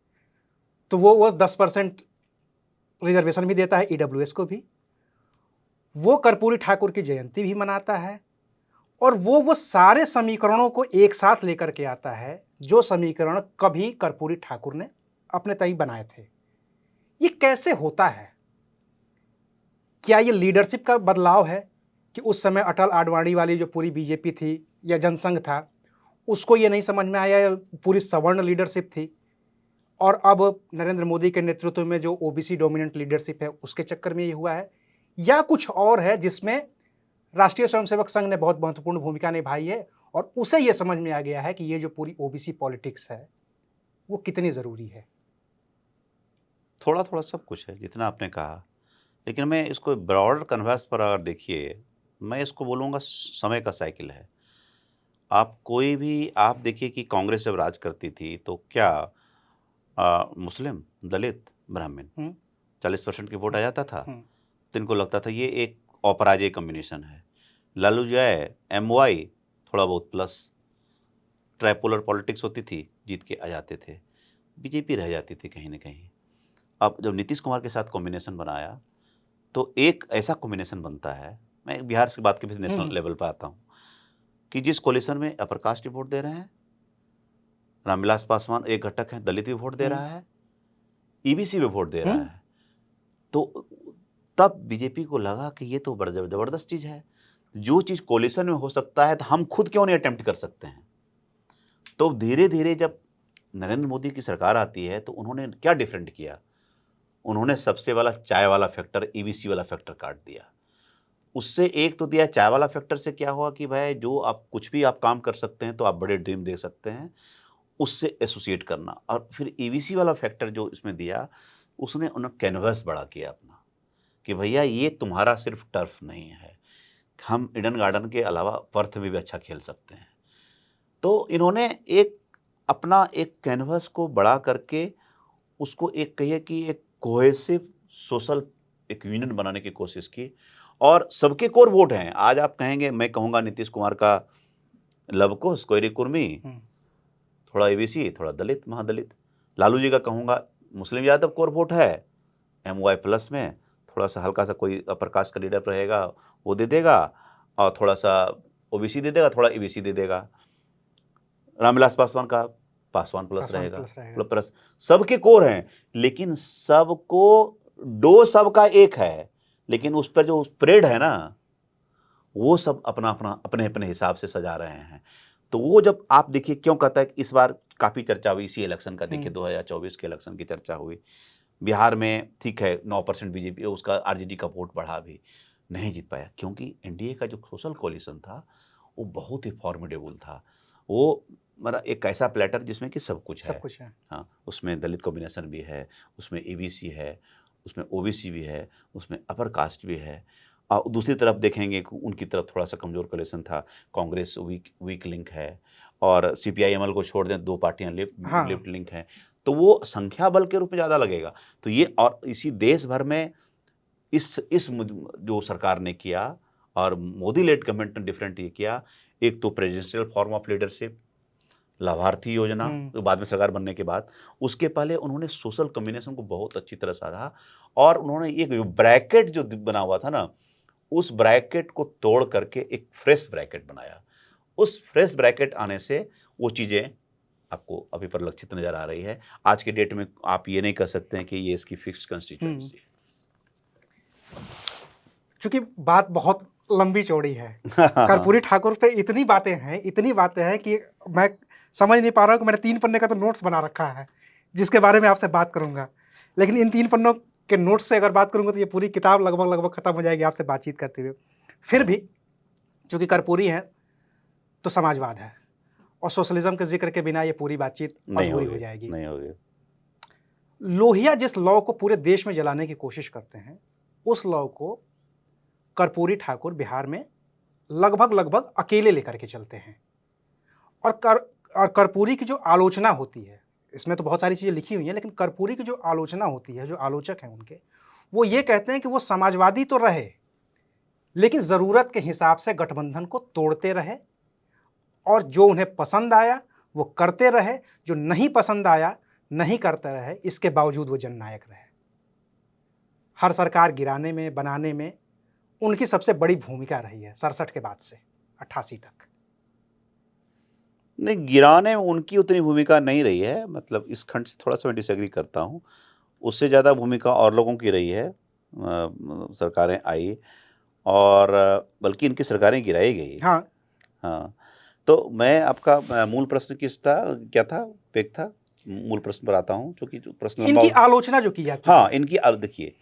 तो वो 10% रिजर्वेशन भी देता है ईडब्ल्यूएस को भी, वो कर्पूरी ठाकुर की जयंती भी मनाता है, और वो सारे समीकरणों को एक साथ लेकर के आता है जो समीकरण कभी कर्पूरी ठाकुर ने अपने तय बनाए थे। ये कैसे होता है? क्या ये लीडरशिप का बदलाव है कि उस समय अटल आडवाणी वाली जो पूरी बीजेपी थी या जनसंघ था, उसको ये नहीं समझ में आया, पूरी सवर्ण लीडरशिप थी, और अब नरेंद्र मोदी के नेतृत्व में जो ओबीसी डोमिनेंट लीडरशिप है उसके चक्कर में ये हुआ है, या कुछ और है जिसमें राष्ट्रीय स्वयंसेवक संघ ने बहुत महत्वपूर्ण भूमिका निभाई है और उसे ये समझ में आ गया है कि ये जो पूरी ओबीसी पॉलिटिक्स है वो कितनी ज़रूरी है? थोड़ा थोड़ा सब कुछ है जितना आपने कहा, लेकिन मैं इसको ब्रॉडर कन्वर्स पर अगर देखिए, मैं इसको बोलूँगा समय का साइकिल है। आप कोई भी आप देखिए कि कांग्रेस जब राज करती थी तो क्या मुस्लिम, दलित, ब्राह्मण हम्म, 40% की वोट आ जाता था। हम्म, तो इनको लगता था ये एक अपराजय कॉम्बिनेशन है। लालू जो है एमवाई थोड़ा बहुत प्लस, ट्राइपोलर पॉलिटिक्स होती थी, जीत के आ जाते थे। बीजेपी रह जाती थी कहीं न कहीं। अब जब नीतीश कुमार के साथ कॉम्बिनेशन बनाया, तो एक ऐसा कॉम्बिनेशन बनता है, मैं बिहार से बात के फिर नेशनल हम्म, लेवल पे आता हूँ, कि जिस कोalition में अपर कास्ट भी वोट दे रहे हैं, रामविलास पासवान एक घटक है, दलित भी वोट दे हम्म, रहा है, ईबीसी भी वोट दे रहा हम्म, है। तो तब बीजेपी को लगा कि ये तो बड़ा ज़बरदस्त चीज़ है। जो चीज़ कोalition में हो सकता है, तो हम खुद क्यों नहीं अटेम्प्ट कर सकते हैं? तो धीरे-धीरे जब नरेंद्र मोदी की सरकार आती है, तो उन्होंने क्या डिफरेंट किया? उन्होंने सबसे वाला चाय वाला फैक्टर, ईबीसी वाला फैक्टर काट दिया। उससे एक तो दिया चाय वाला फैक्टर से क्या हुआ कि भाई जो आप कुछ भी आप काम कर सकते हैं, तो आप बड़े ड्रीम देख सकते हैं, उससे एसोसिएट करना। और फिर ईबीसी वाला फैक्टर जो इसमें दिया, उसने उन्हें कैनवास बड़ा किया अपना, कि भैया ये तुम्हारा सिर्फ टर्फ नहीं है, हम ईडन गार्डन के अलावा पर्थ में भी अच्छा खेल सकते हैं। तो इन्होंने एक अपना एक कैनवास को बड़ा करके उसको एक कहिए कि एक कोहेसिव सोशल एक यूनियन बनाने की कोशिश की, और सबके कोर वोट हैं। आज आप कहेंगे, मैं कहूँगा नीतीश कुमार का लवकुश, कोयरी कुर्मी, हम्म, थोड़ा एबीसी, थोड़ा दलित, महादलित। लालू जी का कहूँगा मुस्लिम यादव कोर वोट है, एमवाई प्लस में थोड़ा-सा हल्का-सा कोई अपर कास्ट का लीडर रहेगा, वो दे देगा, और थोड़ा-सा ओबीसी दे देगा, थोड़ा ईबीसी दे देगा। रामविलास पासवान का पासवान प्लस पासवान रहेगा, प्लस रहेगा। प्लस सबके कोर हैं, लेकिन सबको डो सबका एक है, लेकिन उस पर जो स्प्रेड है ना, वो सब अपना-अपना, अपने-अपने हिसाब से सजा रहे हैं। तो वो जब आप देखिए क्यों कहता है कि इस बार काफ़ी चर्चा हुई इसी इलेक्शन का, देखिए हम्म, 2024 के इलेक्शन की चर्चा हुई। बिहार में ठीक है 9% बीजेपी, उसका आरजेडी का वोट बढ़ा भी, नहीं जीत पाया क्योंकि एनडीए का जो सोशल कोalition था, वो बहुत ही फॉर्मिडेबल था। वो मतलब एक ऐसा प्लेटर जिसमें कि सब कुछ सब है। कुछ है। हाँ, उसमें दलित कॉम्बिनेशन भी है, उसमें ईबीसी है, उसमें ओबीसी भी है, उसमें अपर कास्ट भी है। दूसरी तरफ देखेंगे कि उनकी तरफ थोड़ा-सा कमज़ोर कोalition था, कांग्रेस वीक वीक लिंक है, और सीपीआई-एमएल को छोड़ दें 2 पार्टियाँ हाँ, लेफ्ट लिंक हैं। तो वो संख्या बल के रूप में ज़्यादा लगेगा। तो ये और इसी देश भर में इस जो सरकार ने किया, और मोदी लेड गवर्नमेंट ने डिफरेंट ये किया, एक तो प्रेसिडेंशियल फॉर्म ऑफ लीडरशिप, लाभार्थी योजना, हम्म, तो बाद में सरकार बनने के बाद, उसके पहले उन्होंने सोशल कॉम्बिनेशन को बहुत अच्छी तरह साधा, और उन्होंने एक ब्रैकेट जो बना हुआ था ना, उस ब्रैकेट को तोड़ करके एक फ्रेश ब्रैकेट बनाया। उस फ्रेश ब्रैकेट आने से वो चीज़ें आपको अभी परिलक्षित नज़र आ रही है। आज के डेट में आप ये नहीं कह सकते हैं कि ये इसकी फिक्स्ड हम्म। कंस्टिट्यूएंसी चूंकि बात बहुत लंबी चौड़ी है, है। कर्पूरी ठाकुर पे इतनी बातें हैं कि मैं समझ नहीं पा रहा हूँ कि मैंने 3 पन्ने का तो नोट्स बना रखा है, जिसके बारे में आपसे बात करूँगा। लेकिन इन 3 पन्नों के नोट्स से अगर बात करूँगा तो ये पूरी किताब लगभग-लगभग खत्म हो जाएगी आपसे बातचीत करते हुए। फिर भी चूँकि कर्पूरी हैं, तो समाजवाद है और सोशलिज़्म के ज़िक्र के बिना ये पूरी बातचीत नहीं अधूरी होगे, हो जाएगी। नहीं होगे। लोहिया जिस लौ को पूरे देश में जलाने की कोशिश करते हैं, उस लौ को कर्पूरी ठाकुर बिहार में लगभग-लगभग अकेले लेकर के चलते हैं। और कर्पूरी की जो आलोचना होती है, इसमें तो बहुत सारी चीज़ें लिखी हुई हैं, लेकिन कर्पूरी की जो आलोचना होती है, जो आलोचक हैं उनके, वो ये कहते हैं कि वो समाजवादी तो रहे, लेकिन ज़रूरत के हिसाब से गठबंधन को तोड़ते रहे और जो उन्हें पसंद आया, वो करते रहे, जो नहीं पसंद आया, नहीं करते रहे, इसके बावजूद वो जननायक रहे। हर सरकार गिराने में, बनाने में उनकी सबसे बड़ी भूमिका रही है 67 के बाद से 88 तक। नहीं, गिराने में उनकी उतनी भूमिका नहीं रही है, मतलब इस खंड से थोड़ा-सा मैं डिसएग्री करता हूँ। उससे ज़्यादा भूमिका और लोगों की रही है। सरकारें आई, और बल्कि इनकी सरकारें गिराई गई। हाँ, हाँ, तो मैं आपका मूल प्रश्न क्या था? पेक था? मूल प्रश्न पर आता हूँ, चूँकि जो प्रश्न लंबा इनकी हो। आलोचना जो की जाती हाँ, है। इनकी देखिए,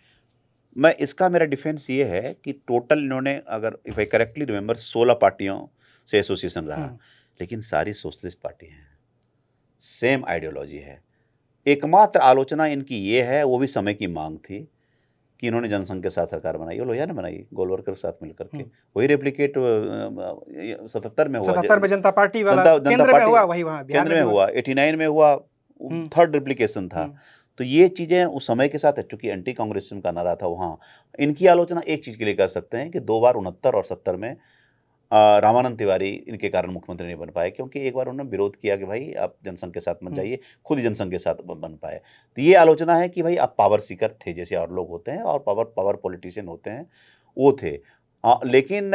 मैं इसका मेरा डिफेंस ये है कि टोटल इन्होंने, अगर इफ आई करेक्टली रिमेंबर, 16 पार्टियों से एसोसिएशन रहा, हुँ, लेकिन सारी सोशलिस्ट पार्टी हैं, सेम आइडियोलॉजी है। एकमात्र आलोचना इनकी ये है, वो भी समय की माँग थी, कि इन्होंने जनसंघ के साथ सरकार बनाई, वो लोहिया ने बनाई गोलवलकर के साथ मिलकर के। हम्म। वही रेप्लिकेट 77 में हुआ, 77 में जनता पार्टी वाला जनता केंद्र में पार्टी हुआ, वही वहाँ बिहार केंद्र में में भी हुआ, 89 में हुआ, हम्म। थर्ड रेप्लिकेशन था। हम्म। तो ये चीज़ें उस समय के साथ, चूंकि एंटी कांग्रेसिज्म का नारा था वहाँ, इनकी आलोचना एक चीज़ के लिए कर सकते हैं कि 2 बार 69 और 70 में रामानंद तिवारी इनके कारण मुख्यमंत्री नहीं बन पाए, क्योंकि एक बार उन्होंने विरोध किया कि भाई आप जनसंघ के साथ मत जाइए, खुद ही जनसंघ के साथ बन पाए। तो ये आलोचना है कि भाई आप पावर सीकर थे, जैसे और लोग होते हैं और पावर पॉलिटिशियन होते हैं, वो थे। लेकिन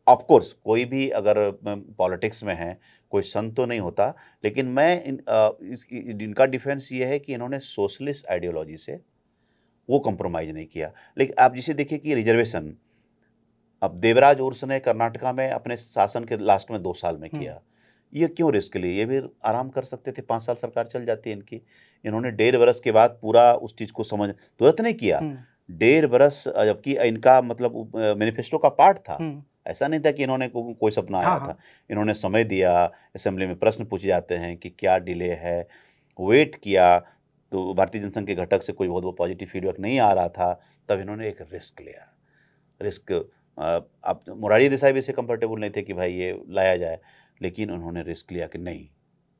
ऑफ कोर्स कोई भी अगर पॉलिटिक्स में है, कोई संत तो नहीं होता, लेकिन मैं इनका डिफेंस ये है कि इन्होंने सोशलिस्ट आइडियोलॉजी से वो कॉम्प्रोमाइज़ नहीं किया। लेकिन आप जिसे देखिए कि रिजर्वेशन, अब देवराज उर्स ने कर्नाटका में अपने शासन के लास्ट में 2 साल में किया। ये क्यों रिस्क लिए? ये भी आराम कर सकते थे, 5 साल सरकार चल जाती है इनकी। इन्होंने 1.5 बरस के बाद पूरा उस चीज़ को तुरंत नहीं किया। 1.5 बरस, जबकि इनका मतलब मैनिफेस्टो का पार्ट था। ऐसा नहीं था कि इन्होंने कोई सपना आया था। इन्होंने समय दिया, असेंबली में प्रश्न पूछे जाते हैं कि क्या डिले है, वेट किया, तो भारतीय जनसंघ के घटक से कोई बहुत पॉजिटिव फीडबैक नहीं आ रहा था, तब इन्होंने एक रिस्क लिया। रिस्क, अब मोरारजी देसाई भी इससे कंफर्टेबल नहीं थे कि भाई ये लाया जाए, लेकिन उन्होंने रिस्क लिया कि नहीं,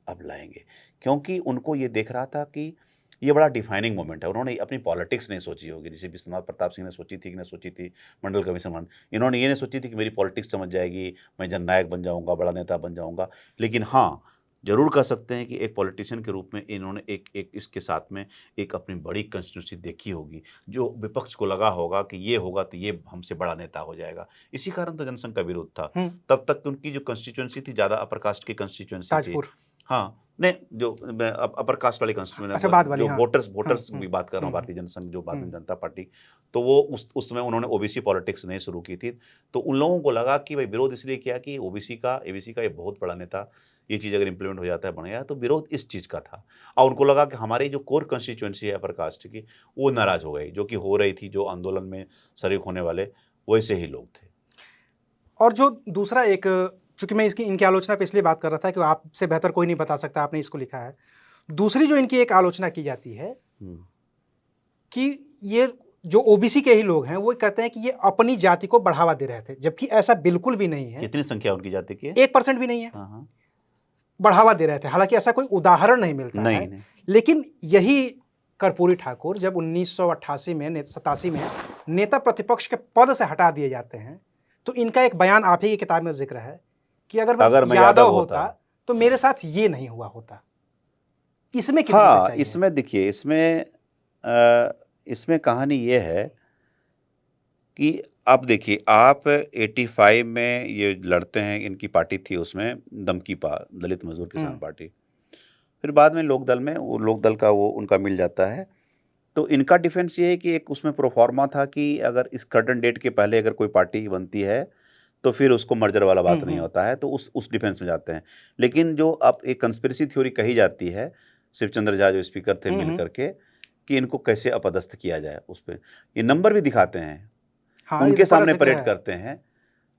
अब लाएंगे, क्योंकि उनको ये देख रहा था कि ये बड़ा डिफाइनिंग मोमेंट है। उन्होंने अपनी पॉलिटिक्स नहीं सोची होगी, जैसे विश्वनाथ प्रताप सिंह ने सोची थी कि नहीं सोची थी मंडल कमीशन वन। इन्होंने ये नहीं सोची थी कि मेरी पॉलिटिक्स समझ जाएगी, मैं जननायक बन जाऊंगा, बड़ा नेता बन जाऊंगा। लेकिन हाँ, जरूर कह सकते हैं कि एक पॉलिटिशियन के रूप में इन्होंने एक इसके साथ में एक अपनी बड़ी कंस्टिट्यूंसी देखी होगी, जो विपक्ष को लगा होगा कि ये होगा तो ये हमसे बड़ा नेता हो जाएगा। इसी कारण तो जनसंघ का विरोध था। तब तक उनकी जो कंस्टिट्यूंसी थी, ज़्यादा अपर कास्ट की कंस्टिट्यूंसी थी। हाँ, नहीं, जो अपर कास्ट वाली कंस्टिट्यूंसी, जो वोटर्स की बात कर रहा हूँ, भारतीय जनसंघ जो बाद में जनता पार्टी, तो वो उस समय उन्होंने ओबीसी पॉलिटिक्स नहीं शुरू की थी। तो उन लोगों को लगा कि भाई विरोध इसलिए किया कि ओबीसी का, एबीसी का ये बहुत बड़ा नेता, ये चीज़ अगर इम्प्लीमेंट हो जाता है, बन गया, तो विरोध इस चीज़ का था। और उनको लगा कि हमारी जो कोर कंस्टिट्यूंसी है अपर कास्ट की, वो नाराज़ हो गई, जो कि हो रही थी, जो आंदोलन में शरीक होने वाले वैसे ही लोग थे। और जो दूसरा एक, चूंकि मैं इनकी आलोचना पे इसलिए बात कर रहा था कि आपसे बेहतर कोई नहीं बता सकता, आपने इसको लिखा है। दूसरी जो इनकी एक आलोचना की जाती है कि ये जो ओबीसी के ही लोग हैं, वो कहते हैं कि ये अपनी जाति को बढ़ावा दे रहे थे, जबकि ऐसा बिल्कुल भी नहीं है। कितनी संख्या उनकी जाति की है? 1% भी नहीं है। बढ़ावा दे रहे थे, हालांकि ऐसा कोई उदाहरण नहीं मिलता है। लेकिन यही कर्पूरी ठाकुर जब 1988 में 87 में नेता प्रतिपक्ष के पद से हटा दिए जाते हैं, तो इनका एक बयान आप ही की किताब में जिक्र है कि अगर मैं यादव होता तो मेरे साथ ये नहीं हुआ होता। इसमें कितनी सच्चाई है? इसमें देखिए, इसमें कहानी ये है कि आप देखिए, आप 85 में ये लड़ते हैं, इनकी पार्टी थी उसमें दमकीपा, दलित मजदूर किसान पार्टी। फिर बाद में लोकदल में, वो लोकदल का वो उनका मिल जाता है। तो इनका डिफेंस ये है कि एक उसमें प्रोफार्मा था कि अगर इस कर्टन डेट के पहले अगर कोई पार्टी बनती है तो फिर उसको मर्जर वाला बात नहीं होता है, तो उस डिफेंस में जाते हैं। लेकिन जो अब एक कंस्पिरेसी थ्योरी कही जाती है, शिवचंद्र झा जो स्पीकर थे मिल करके, कि इनको कैसे अपदस्थ किया जाए, उस पर ये नंबर भी दिखाते हैं। उनके सामने परेड करते हैं,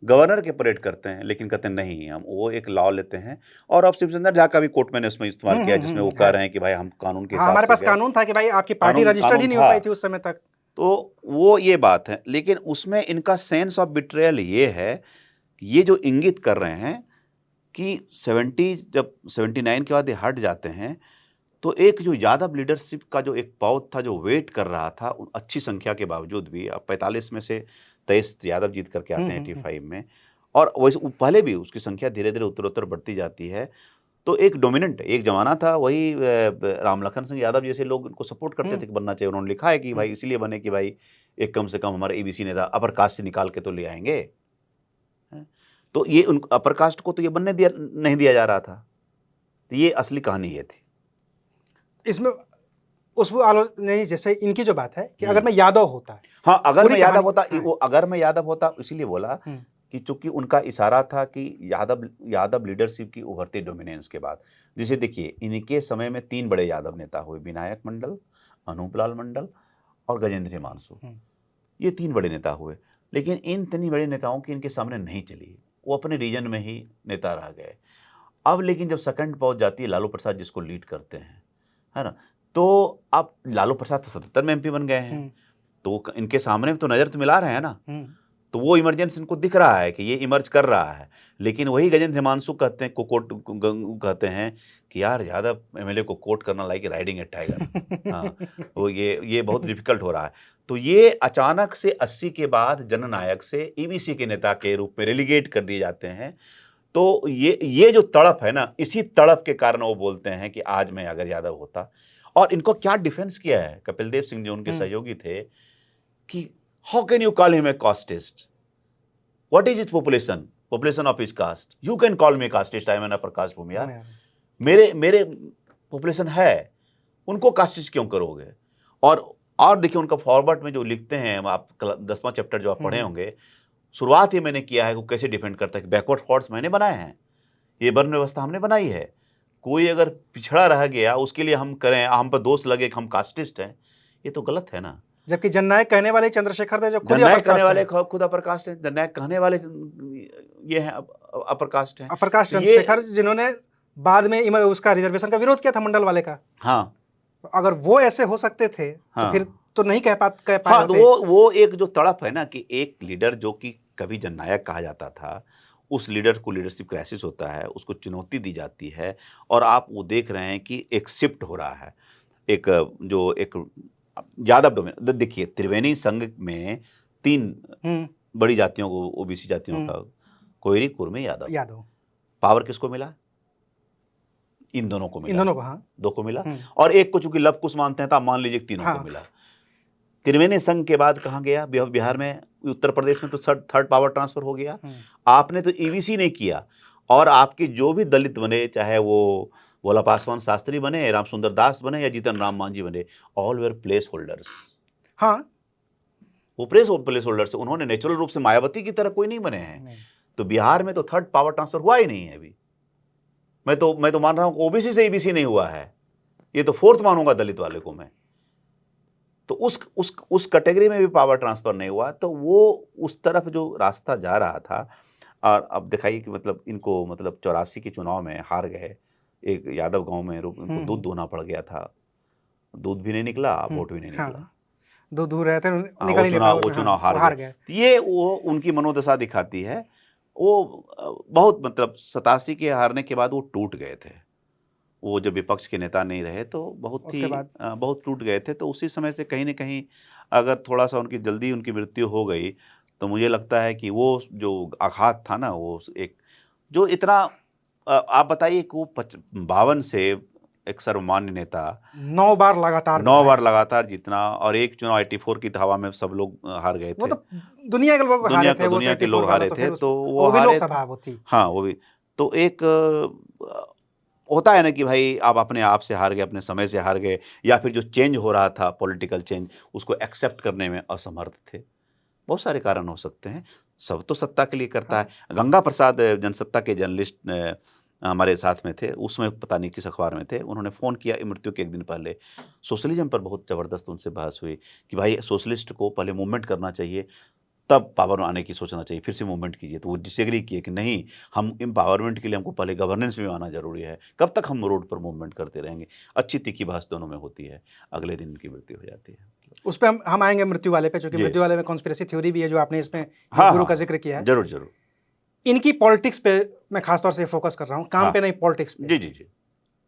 गवर्नर के परेड करते हैं, लेकिन कहते हैं नहीं, हम वो एक लॉ लेते हैं। और अब शिवचंद्र झा का भी कोर्ट मैंने उसमें इस्तेमाल किया, जिसमें वो कह रहे हैं कि भाई हम कानून के हिसाब से, हमारे पास कानून था कि भाई आपकी पार्टी रजिस्टर्ड ही नहीं हो पाई थी उस समय तक। तो वो ये बात है। लेकिन उसमें इनका सेंस ऑफ बिट्रेयल ये है, ये जो इंगित कर रहे हैं कि 79 के बाद ये हट जाते हैं, तो एक जो यादव लीडरशिप का जो एक पौध था, जो वेट कर रहा था, अच्छी संख्या के बावजूद भी, अब 45 में से 23 यादव जीत करके आते हैं 85 में, और वैसे पहले भी उसकी संख्या धीरे धीरे उत्तरोत्तर बढ़ती जाती है। तो एक डोमिनेंट एक जमाना था, वही राम लखन सिंह यादव जैसे लोग उनको सपोर्ट करते थे कि बनना चाहिए। उन्होंने लिखा है कि भाई इसलिए बने कि भाई एक कम से कम हमारे एबीसी नेता अपर कास्ट से निकाल के तो ले आएंगे। तो ये उन अपर कास्ट को तो ये बनने नहीं दिया जा रहा था। तो ये असली कहानी ये थी इसमें। उस नहीं, जैसे इनकी जो बात है कि अगर मैं यादव होता, हाँ, अगर मैं यादव होता, वो अगर मैं यादव होता इसीलिए बोला कि चूंकि उनका इशारा था कि यादव लीडरशिप की उभरती डोमिनेंस के बाद, जैसे देखिए इनके समय में 3 बड़े यादव नेता हुए, विनायक मंडल, अनूपलाल मंडल और गजेंद्र हिमांशु। ये 3 बड़े नेता हुए, लेकिन इन 3 बड़े नेताओं की इनके सामने नहीं चली, वो अपने रीजन में ही नेता रह गए। अब लेकिन जब सेकंड पहुंच जाती है लालू प्रसाद, जिसको लीड करते हैं, है ना, तो अब लालू प्रसाद तो 77 में एमपी बन गए हैं, तो इनके सामने तो नजर तो मिला रहे हैं ना, हम्म, तो वो इमरजेंस इनको दिख रहा है कि ये इमर्ज कर रहा है। लेकिन वही गजेंद्र हिमांशु कहते हैं, कहते हैं कि यार यादव एमएलए को कोट करना लाइक राइडिंग ए टाइगर। हाँ, वो ये बहुत डिफिकल्ट हो रहा है। तो ये अचानक से 80 के बाद जननायक से ईबीसी के नेता के रूप में रेलीगेट कर दिए जाते हैं। तो ये जो तड़प है ना, इसी तड़प के कारण वो बोलते हैं कि आज मैं अगर यादव होता। और इनको क्या डिफेंस किया है कपिल देव सिंह जो उनके सहयोगी थे कि how can you call him a casteist, what is is population of his caste, you can call me casteist, I am an upper caste Bhumihar. मेरे मेरे पॉपुलेशन है, उनको कास्टिस्ट क्यों करोगे। और देखिए उनका फॉरवर्ड में जो लिखते हैं, आप 10वां चैप्टर जो आप पढ़े होंगे, शुरुआत ही मैंने किया है वो कैसे डिफेंड करता है कि बैकवर्ड फॉर्ट्स मैंने बनाए हैं, ये वर्ण व्यवस्था हमने बनाई है, कोई अगर पिछड़ा रह गया उसके लिए हम करें, हम पर दोष लगे कि हम कास्टिस्ट हैं, ये तो गलत है ना। जबकि जननायक कहने वाले चंद्रशेखर थे जो खुद जननायक अपर कहने कास्ट वाले हैं। खुद अपर कास्ट हैं, जननायक कहने वाले ये हैं अपर कास्ट हैं। अपर कास्ट ये चंद्रशेखर जिन्होंने बाद में उसका रिजर्वेशन का विरोध किया था मंडल वाले का। हाँ तो अगर वो ऐसे हो सकते थे तो हाँ। फिर तो नहीं कह पाए हाँ, तो होते। वो एक जो तड़प है ना कि एक लीडर जो कि कभी जननायक कहा जाता था, उस लीडर को लीडरशिप क्राइसिस होता है, उसको चुनौती दी जाती है और आप वो देख रहे हैं कि एक शिफ्ट हो रहा है। एक जो एक यादव डोमेन, देखिए त्रिवेणी संघ में 3 हम्म, बड़ी जातियों को, ओबीसी जातियों का, कोयरी, कुर्मी, यादव। यादव। पावर किसको मिला? इन दोनों को इन मिला, दोनों को, हाँ। 2 को मिला। हम्म, और एक को चूंकि लव कुश मानते हैं तो आप मान लीजिए कि तीनों हाँ। को मिला। त्रिवेणी संघ के बाद कहाँ गया? बिहार में, उत्तर प्रदेश में तो थर्ड पावर ट्रांसफर हो गया। आपने तो ईबीसी नहीं किया, और आपके जो भी दलित बने, चाहे वो भोला पासवान शास्त्री बने, रामसुंदर दास बने या जीतन राम मांझी बने, ऑल वेर प्लेस होल्डर्स। हाँ, वो प्लेस होल्डर्स, उन्होंने नेचुरल रूप से मायावती की तरह कोई नहीं बने हैं। तो बिहार में तो थर्ड पावर ट्रांसफर हुआ ही नहीं है अभी। मैं तो मान रहा हूं ओबीसी से ईबीसी नहीं हुआ है, ये तो फोर्थ मानूंगा दलित वाले को मैं। तो उस कैटेगरी में भी पावर ट्रांसफर नहीं हुआ, तो वो उस तरफ जो रास्ता जा रहा था। और अब दिखाइए कि मतलब इनको, मतलब 84 के चुनाव में हार गए, एक यादव गांव में इनको दूध दोहना पड़ गया था, दूध भी नहीं निकला, वोट भी नहीं निकला। हाँ, दो दूर रहते वो चुनाव हार गए। ये वो उनकी मनोदशा दिखाती है। वो बहुत, मतलब 87 के हारने के बाद वो टूट गए थे, वो जब विपक्ष के नेता नहीं रहे तो बहुत टूट गए थे। तो उसी समय से कहीं ना कहीं अगर थोड़ा सा जल्दी उनकी मृत्यु हो गई, तो मुझे लगता है कि वो जो आघात था ना, वो एक जो इतना, आप बताइए कि वो 52 से एक सर्वमान्य नेता 9 बार लगातार जीतना, और एक चुनाव 84 की हवा में सब लोग हार गए थे। वो तो दुनिया के लोग हारे थे, दुनिया के लोग हारे थे, तो वो भी हारे। लोकसभा वो थी। हाँ, वो भी तो एक होता है ना कि भाई आप अपने आप से हार गए, अपने समय से हार गए, या फिर जो चेंज हो रहा था, पॉलिटिकल चेंज, उसको एक्सेप्ट करने में असमर्थ थे। बहुत सारे कारण हो सकते हैं, सब तो सत्ता के लिए करता है। गंगा प्रसाद जनसत्ता के जर्नलिस्ट हमारे साथ में थे, उसमें पता नहीं किस अखबार में थे, उन्होंने फ़ोन किया मृत्यु के 1 दिन पहले। सोशलिज्म पर बहुत ज़बरदस्त उनसे बहस हुई कि भाई सोशलिस्ट को पहले मूवमेंट करना चाहिए, तब पावर आने की सोचना चाहिए, फिर से मूवमेंट कीजिए। तो वो डिसएग्री किए कि नहीं, हम एम्पावरमेंट के लिए हमको पहले गवर्नेंस में आना जरूरी है, कब तक हम रोड पर मूवमेंट करते रहेंगे। अच्छी तीखी बहस दोनों में होती है, अगले दिन इनकी मृत्यु हो जाती है। उस पर हम आएंगे मृत्यु वाले पे, क्योंकि मृत्यु वाले में कॉन्स्पिरेसी थ्योरी भी है जो आपने इसमें गुरु का जिक्र किया है। जरूर जरूर। इनकी पॉलिटिक्स पे मैं खासतौर से फोकस कर रहा हूँ, काम पे नहीं, पॉलिटिक्स पे। जी जी जी।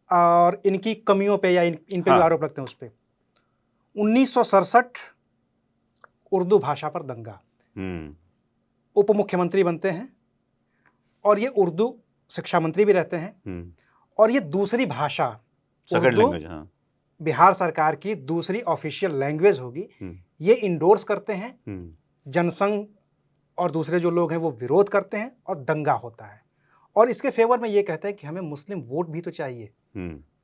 और इनकी कमियों पे या इन पे जो आरोप लगते हैं उस पे। 1967 उर्दू भाषा पर दंगा, उप मुख्यमंत्री बनते हैं और ये उर्दू शिक्षा मंत्री भी रहते हैं, और ये दूसरी भाषा उर्दू बिहार सरकार की दूसरी ऑफिशियल लैंग्वेज होगी, ये इंडोर्स करते हैं। जनसंघ और दूसरे जो लोग हैं वो विरोध करते हैं और दंगा होता है, और इसके फेवर में ये कहते हैं कि हमें मुस्लिम वोट भी तो चाहिए।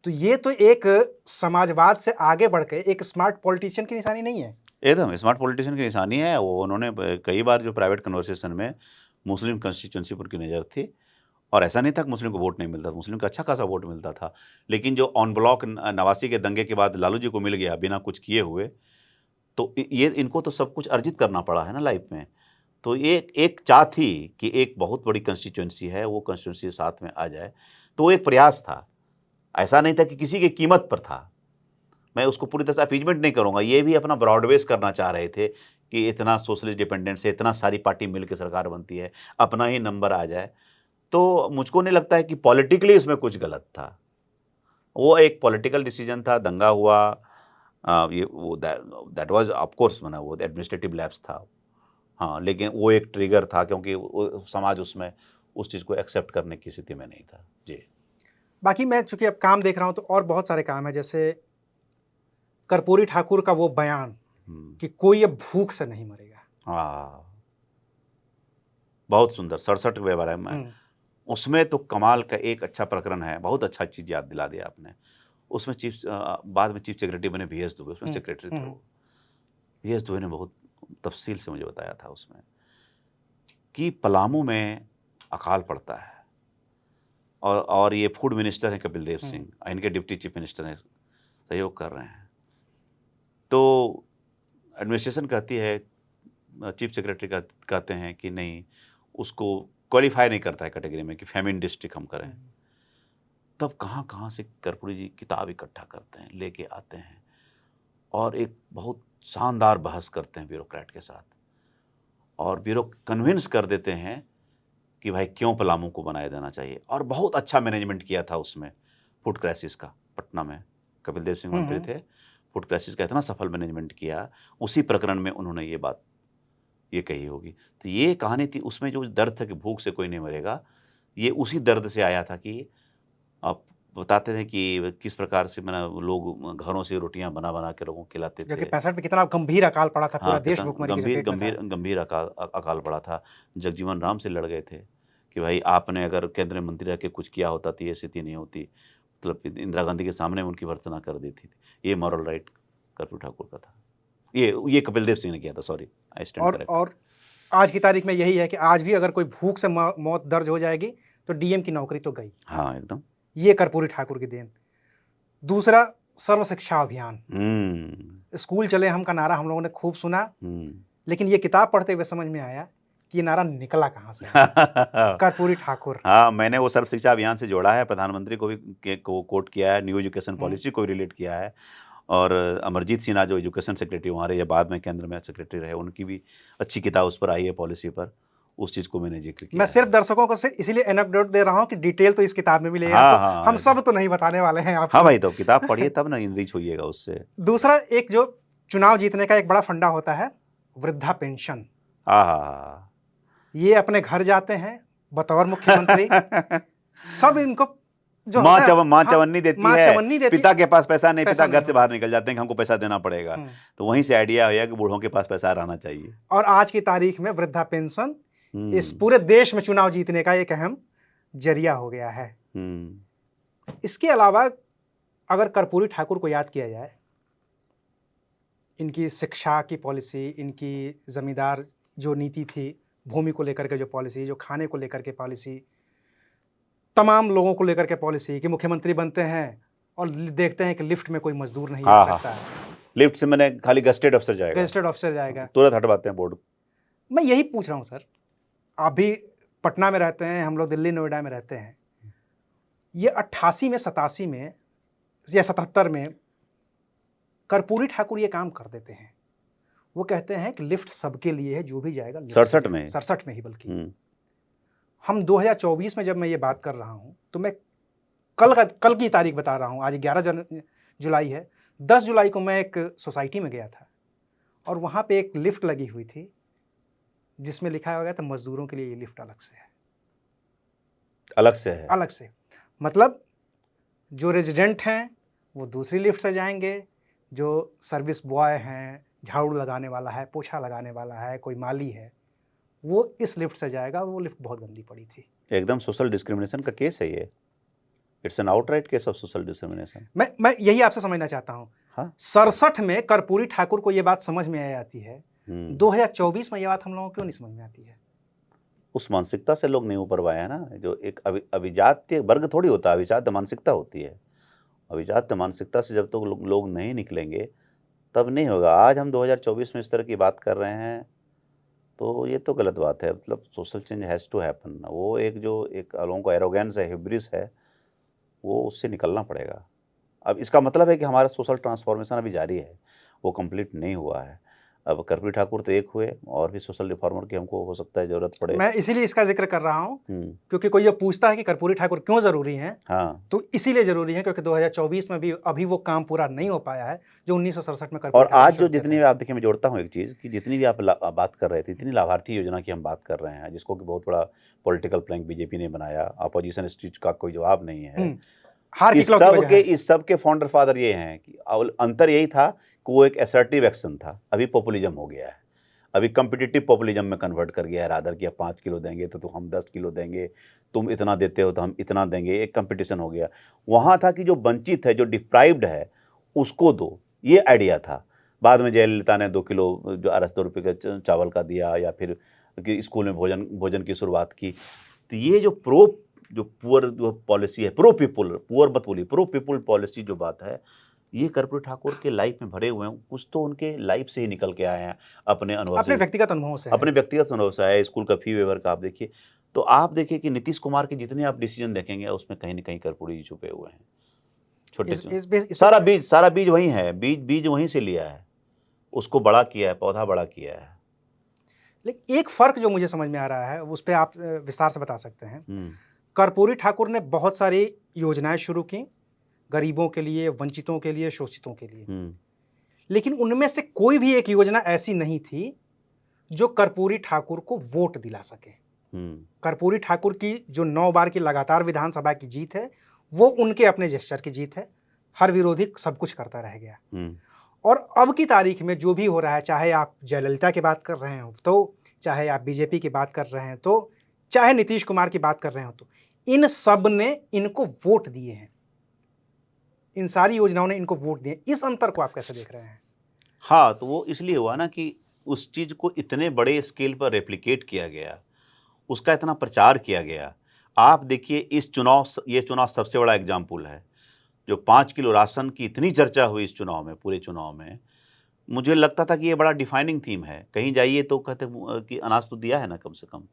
तो ये तो एक समाजवाद से आगे बढ़ के एक स्मार्ट पॉलिटिशियन की निशानी नहीं है, एकदम स्मार्ट पॉलिटिशियन की निशानी है। वो उन्होंने कई बार जो प्राइवेट कन्वर्सेशन में मुस्लिम कंस्टिट्यूंसी पर की नज़र थी, और ऐसा नहीं था कि मुस्लिम को वोट नहीं मिलता था, मुस्लिम का अच्छा खासा वोट मिलता था। लेकिन जो ऑन ब्लॉक 89 के दंगे के बाद लालू जी को मिल गया बिना कुछ किए हुए, तो ये इनको तो सब कुछ अर्जित करना पड़ा है ना लाइफ में। तो एक चाह थी कि एक बहुत बड़ी कंस्टिट्यूंसी है, वो कंस्टिट्यूंसी साथ में आ जाए, तो वो एक प्रयास था, ऐसा नहीं था कि किसी की कीमत पर था। मैं उसको पूरी तरह से अपीजमेंट नहीं करूँगा, ये भी अपना ब्रॉडबेस करना चाह रहे थे कि इतना सोशलिस्ट डिपेंडेंस है, इतना सारी पार्टी मिल के सरकार बनती है, अपना ही नंबर आ जाए। तो मुझको नहीं लगता है कि पॉलिटिकली इसमें कुछ गलत था। वो एक पॉलिटिकल डिसीजन था, दंगा हुआ, ये वो दैट वाज़ ऑफ कोर्स माना वो एडमिनिस्ट्रेटिव लैप्स था। हाँ, लेकिन वो एक ट्रिगर था क्योंकि वो समाज उसमें उस चीज़ को एक्सेप्ट करने की स्थिति में नहीं था। जी। बाकी मैं चूंकि अब काम देख रहा हूँ तो और बहुत सारे काम है, जैसे कर्पूरी ठाकुर का वो बयान हुँ। कि कोई अब भूख से नहीं मरेगा। हाँ, बहुत सुंदर 67 के बारे में। हम्म, उसमें तो कमाल का एक अच्छा प्रकरण है, बहुत अच्छा चीज़ याद दिला दिया आपने। उसमें बाद में चीफ सेक्रेटरी बने वीएस दुबे, उसमें हम्म, सेक्रेटरी थे हम्म, वो। वीएस दुबे ने बहुत तफ़सील से मुझे बताया था उसमें कि पलामू में अकाल पड़ता है और ये फूड मिनिस्टर हैं कपिल देव सिंह, इनके डिप्टी चीफ मिनिस्टर हैं, सहयोग कर रहे हैं। तो एडमिनिस्ट्रेशन कहती है, चीफ सेक्रेटरी कहते हैं कि नहीं, उसको क्वालीफाई नहीं करता है कैटेगरी में कि फेमिन डिस्ट्रिक्ट हम करें। तब कहाँ-कहाँ से कर्पूरी जी किताब इकट्ठा करते हैं, लेके आते हैं और एक बहुत शानदार बहस करते हैं ब्यूरोक्रेट के साथ और ब्यूरो कन्विंस कर देते हैं कि भाई क्यों पलामू को बनाया जाना चाहिए और बहुत अच्छा मैनेजमेंट किया था उसमें फूड क्राइसिस का पटना में। कपिल देव सिंह मंत्री थे, फूड क्राइसिस का इतना सफल मैनेजमेंट किया, उसी प्रकरण में उन्होंने ये बात ये कही होगी। तो ये कहानी थी, उसमें जो दर्द था कि भूख से कोई नहीं मरेगा, ये उसी दर्द से आया था कि आप बताते थे कि किस प्रकार से मना लोग घरों से रोटियाँ बना-बना के लोगों को खिलाते जो कि थे। 65 में कितना गंभीर अकाल पड़ा था, हाँ, पूरा देश कितना भुखमरी की गंभीर चपेट में था। गंभीर गंभीर अकाल पड़ा था। जगजीवन राम से लड़ गए थे कि भाई आपने अगर केंद्रीय मंत्री रह के कुछ किया होता तो ये स्थिति नहीं होती। मतलब इंदिरा गांधी के सामने उनकी भर्त्सना कर दी थी। ये मॉरल राइट कर्पूरी ठाकुर का था। ये कपिल देव सिंह ने किया था, सॉरी, आई स्टैंड करेक्ट। और आज की तारीख में यही है कि आज भी अगर कोई भूख से मौत दर्ज हो जाएगी तो डीएम की नौकरी तो गई। हाँ, एकदम। ये कर्पूरी ठाकुर की देन। दूसरा, सर्व शिक्षा अभियान। हुँ, स्कूल चले हम का नारा हम लोगों ने खूब सुना, हुँ। लेकिन ये किताब पढ़ते हुए समझ में आया कि ये नारा निकला कहाँ से है। कर्पूरी ठाकुर। हाँ, मैंने वो सर्व शिक्षा अभियान से जोड़ा है, प्रधानमंत्री को भी को कोट किया है, न्यू एजुकेशन हम्म, पॉलिसी को भी रिलेट किया है और अमरजीत सिन्हा जो एजुकेशन सेक्रेटरी वहाँ रहे या बाद में केंद्र में सेक्रेटरी रहे, उनकी भी अच्छी किताब उस पर आई है पॉलिसी पर, उस चीज़ को मैंने ज़िक्र मैं किया सिर्फ है। दर्शकों को इसीलिए एनेक्डोट दे रहा हूँ कि डिटेल तो इस किताब में मिलेगी हाँ, आपको। हाँ, हम हाँ। सब तो नहीं बताने वाले हैं हाँ आपको। भाई, तो किताब पढ़िए तब ना इनरिच होइएगा उससे। दूसरा, एक जो चुनाव जीतने का एक बड़ा फंडा होता है, वृद्धा पेंशन। आहा! ये अपने घर जाते हैं बतौर मुख्यमंत्री, सब इनको जो माँ होता है, माँ हाँ, चवन्नी देती माँ है, चवन्नी देती, पिता के पास पैसा नहीं, पैसा पिता घर नहीं से होता। बाहर निकल जाते हैं कि हमको पैसा देना पड़ेगा। हम्म। तो वहीं से आइडिया आया कि बूढ़ों के पास पैसा रहना चाहिए। और आज की तारीख में वृद्धा पेंशन इस हुँ, पूरे देश में चुनाव जीतने का एक अहम जरिया हो गया है। हुँ। इसके अलावा अगर कर्पूरी ठाकुर को याद किया जाए, इनकी शिक्षा की पॉलिसी, इनकी जमींदार जो नीति थी, भूमि को लेकर के जो पॉलिसी, जो खाने को लेकर के पॉलिसी, तमाम लोगों को लेकर के पॉलिसी कि मुख्यमंत्री बनते हैं और देखते हैं कि लिफ्ट में कोई मजदूर नहीं आ हाँ, हाँ। सकता है, लिफ्ट से मैंने खाली गेस्टेड अफ़सर जाएगा। गजेटेड ऑफिसर जाएगा। तुरंत हटवाते हैं बोर्ड। मैं यही पूछ रहा हूँ सर, आप भी पटना में रहते हैं, हम लोग दिल्ली नोएडा में रहते हैं। ये 88 में, 87 में या 77 में कर्पूरी ठाकुर ये काम कर देते हैं। वो कहते हैं कि लिफ्ट सबके लिए है, जो भी जाएगा लिफ्ट से 67 जाए। में? 67 में ही बल्कि। हुँ, हम 2024 में जब मैं ये बात कर रहा हूँ तो मैं कल की तारीख बता रहा हूँ, आज 11 जुलाई है। 10 जुलाई को मैं एक सोसाइटी में गया था और वहाँ पे एक लिफ्ट लगी हुई थी जिसमें लिखा हुआ गया था मजदूरों के लिए ये लिफ्ट अलग से है। अलग से है। अलग से मतलब जो रेजिडेंट हैं वो दूसरी लिफ्ट से जाएंगे, जो सर्विस बॉय हैं, झाड़ू लगाने वाला है, पोछा लगाने वाला है, कोई माली है, वो इस लिफ्ट से जाएगा। वो लिफ्ट बहुत गंदी पड़ी थी। एकदम सोशल डिस्क्रिमिनेशन का केस है ये। It's an outright case of social discrimination. मैं यही आपसे समझना चाहता हूँ। हाँ। 67 में कर्पूरी ठाकुर को ये बात समझ में आ जाती है, हुँ। 2024 में ये बात हम लोगों को क्यों नहीं समझ में आती है? उस मानसिकता से लोग नहीं ऊपर आए हैं ना, जो एक अभिजात्य वर्ग थोड़ी होता है, अभिजात्य मानसिकता होती है। अभिजात्य मानसिकता से जब तक लोग नहीं निकलेंगे, तब नहीं होगा। आज हम 2024 में इस तरह की बात कर रहे हैं, तो ये तो गलत बात है। मतलब social change has to happen. वो एक जो एक लोगों को एरोगेंस है, हिब्रिस है, वो उससे निकलना पड़ेगा। अब इसका मतलब है कि हमारा सोशल ट्रांसफॉर्मेशन अभी जारी है, वो कंप्लीट नहीं हुआ है। अब कर्पूरी ठाकुर तो एक हुए, और भी सोशल रिफॉर्मर की हमको हो सकता है ज़रूरत पड़े। मैं इसीलिए इसका ज़िक्र कर रहा हूँ, हुँ, क्योंकि कोई ये पूछता है कि कर्पूरी ठाकुर क्यों ज़रूरी हैं, हाँ। तो इसीलिए ज़रूरी है क्योंकि 2024 में भी अभी वो काम पूरा नहीं हो पाया है, जो 1967 में कर्पूरी और ठाकुर आज जो शुरू कर जितनी रहे भी थे। आप देखिए, मैं जोड़ता हूँ एक चीज़ कि जितनी भी आप बात कर रहे थे, इतनी लाभार्थी योजना की हम बात कर रहे हैं, जिसको कि बहुत बड़ा पॉलिटिकल प्लैंक बीजेपी ने बनाया, अपोजिशन इस चीज़ का कोई जवाब नहीं है। हार की इकलौती वजह है। इस सब के फाउंडर फादर ये हैं कि अंतर यही था कि वो एक असर्टिव एक्शन था, अभी पॉपुलिज्म हो गया है। अभी कॉम्पिटिटिव पॉपुलिज्म में कन्वर्ट कर गया है, रादर कि अब 5 किलो देंगे तो हम 10 किलो देंगे, तुम इतना देते हो तो हम इतना देंगे, एक कॉम्पिटिशन हो गया। वहाँ था कि जो वंचित है, जो डिप्राइव्ड है, उसको दो, ये आइडिया था। बाद में जयललिता ने 2 किलो जो ₹2 का चावल का दिया, या फिर कि स्कूल में भोजन की शुरुआत की। तो ये जो पुअर जो पॉलिसी है, प्रो पीपल, पुअर मत बोलिए, प्रो पीपल पॉलिसी जो बात है, ये कर्पूरी ठाकुर के लाइफ में भरे हुए हैं। कुछ तो उनके लाइफ से ही निकल के आए हैं, अपने अनुभव अपने से, व्यक्तिगत अनुभवों से है। अपने व्यक्तिगत अनुभव से आए। स्कूल का फी वेवर का आप देखिए, तो आप देखिए कि नीतीश कुमार के जितने आप डिसीजन देखेंगे, उसमें कहीं न कहीं कर्पूरी जी छुपे हुए हैं। छोटे च इस पे सारा बीज वहीं है, बीज वहीं से लिया है, उसको बड़ा किया है, पौधा बड़ा किया है। लेकिन एक फ़र्क जो मुझे समझ में आ रहा है, उस पे आप विस्तार से बता सकते हैं। हुँ, कर्पूरी ठाकुर ने बहुत सारी योजनाएँ शुरू की, गरीबों के लिए, वंचितों के लिए, शोषितों के लिए। हुँ, लेकिन उनमें से कोई भी एक योजना ऐसी नहीं थी, जो कर्पूरी ठाकुर को वोट दिला सके। हुँ, कर्पूरी ठाकुर की जो 9 बार की लगातार विधानसभा की जीत है, वो उनके अपने जेस्चर की जीत है। हर विरोधी सब कुछ करता रह गया। हुँ, और अब की तारीख में जो भी हो रहा है, चाहे आप जयललिता की बात कर रहे हो तो, चाहे आप बीजेपी की बात कर रहे हैं तो, चाहे नीतीश कुमार की बात कर रहे हो तो, इन सब ने इनको वोट दिए हैं। इन सारी योजनाओं ने इनको वोट दिए। इस अंतर को आप कैसे देख रहे हैं? हाँ, तो वो इसलिए हुआ ना कि उस चीज़ को इतने बड़े स्केल पर रेप्लिकेट किया गया, उसका इतना प्रचार किया गया। आप देखिए, ये चुनाव सबसे बड़ा एग्ज़ाम्पल है। जो 5 किलो राशन की इतनी चर्चा हुई इस चुनाव में, पूरे चुनाव में, मुझे लगता था कि ये बड़ा डिफाइनिंग थीम है। कहीं जाइए तो कहते कि अनाज तो दिया है ना कम से कम।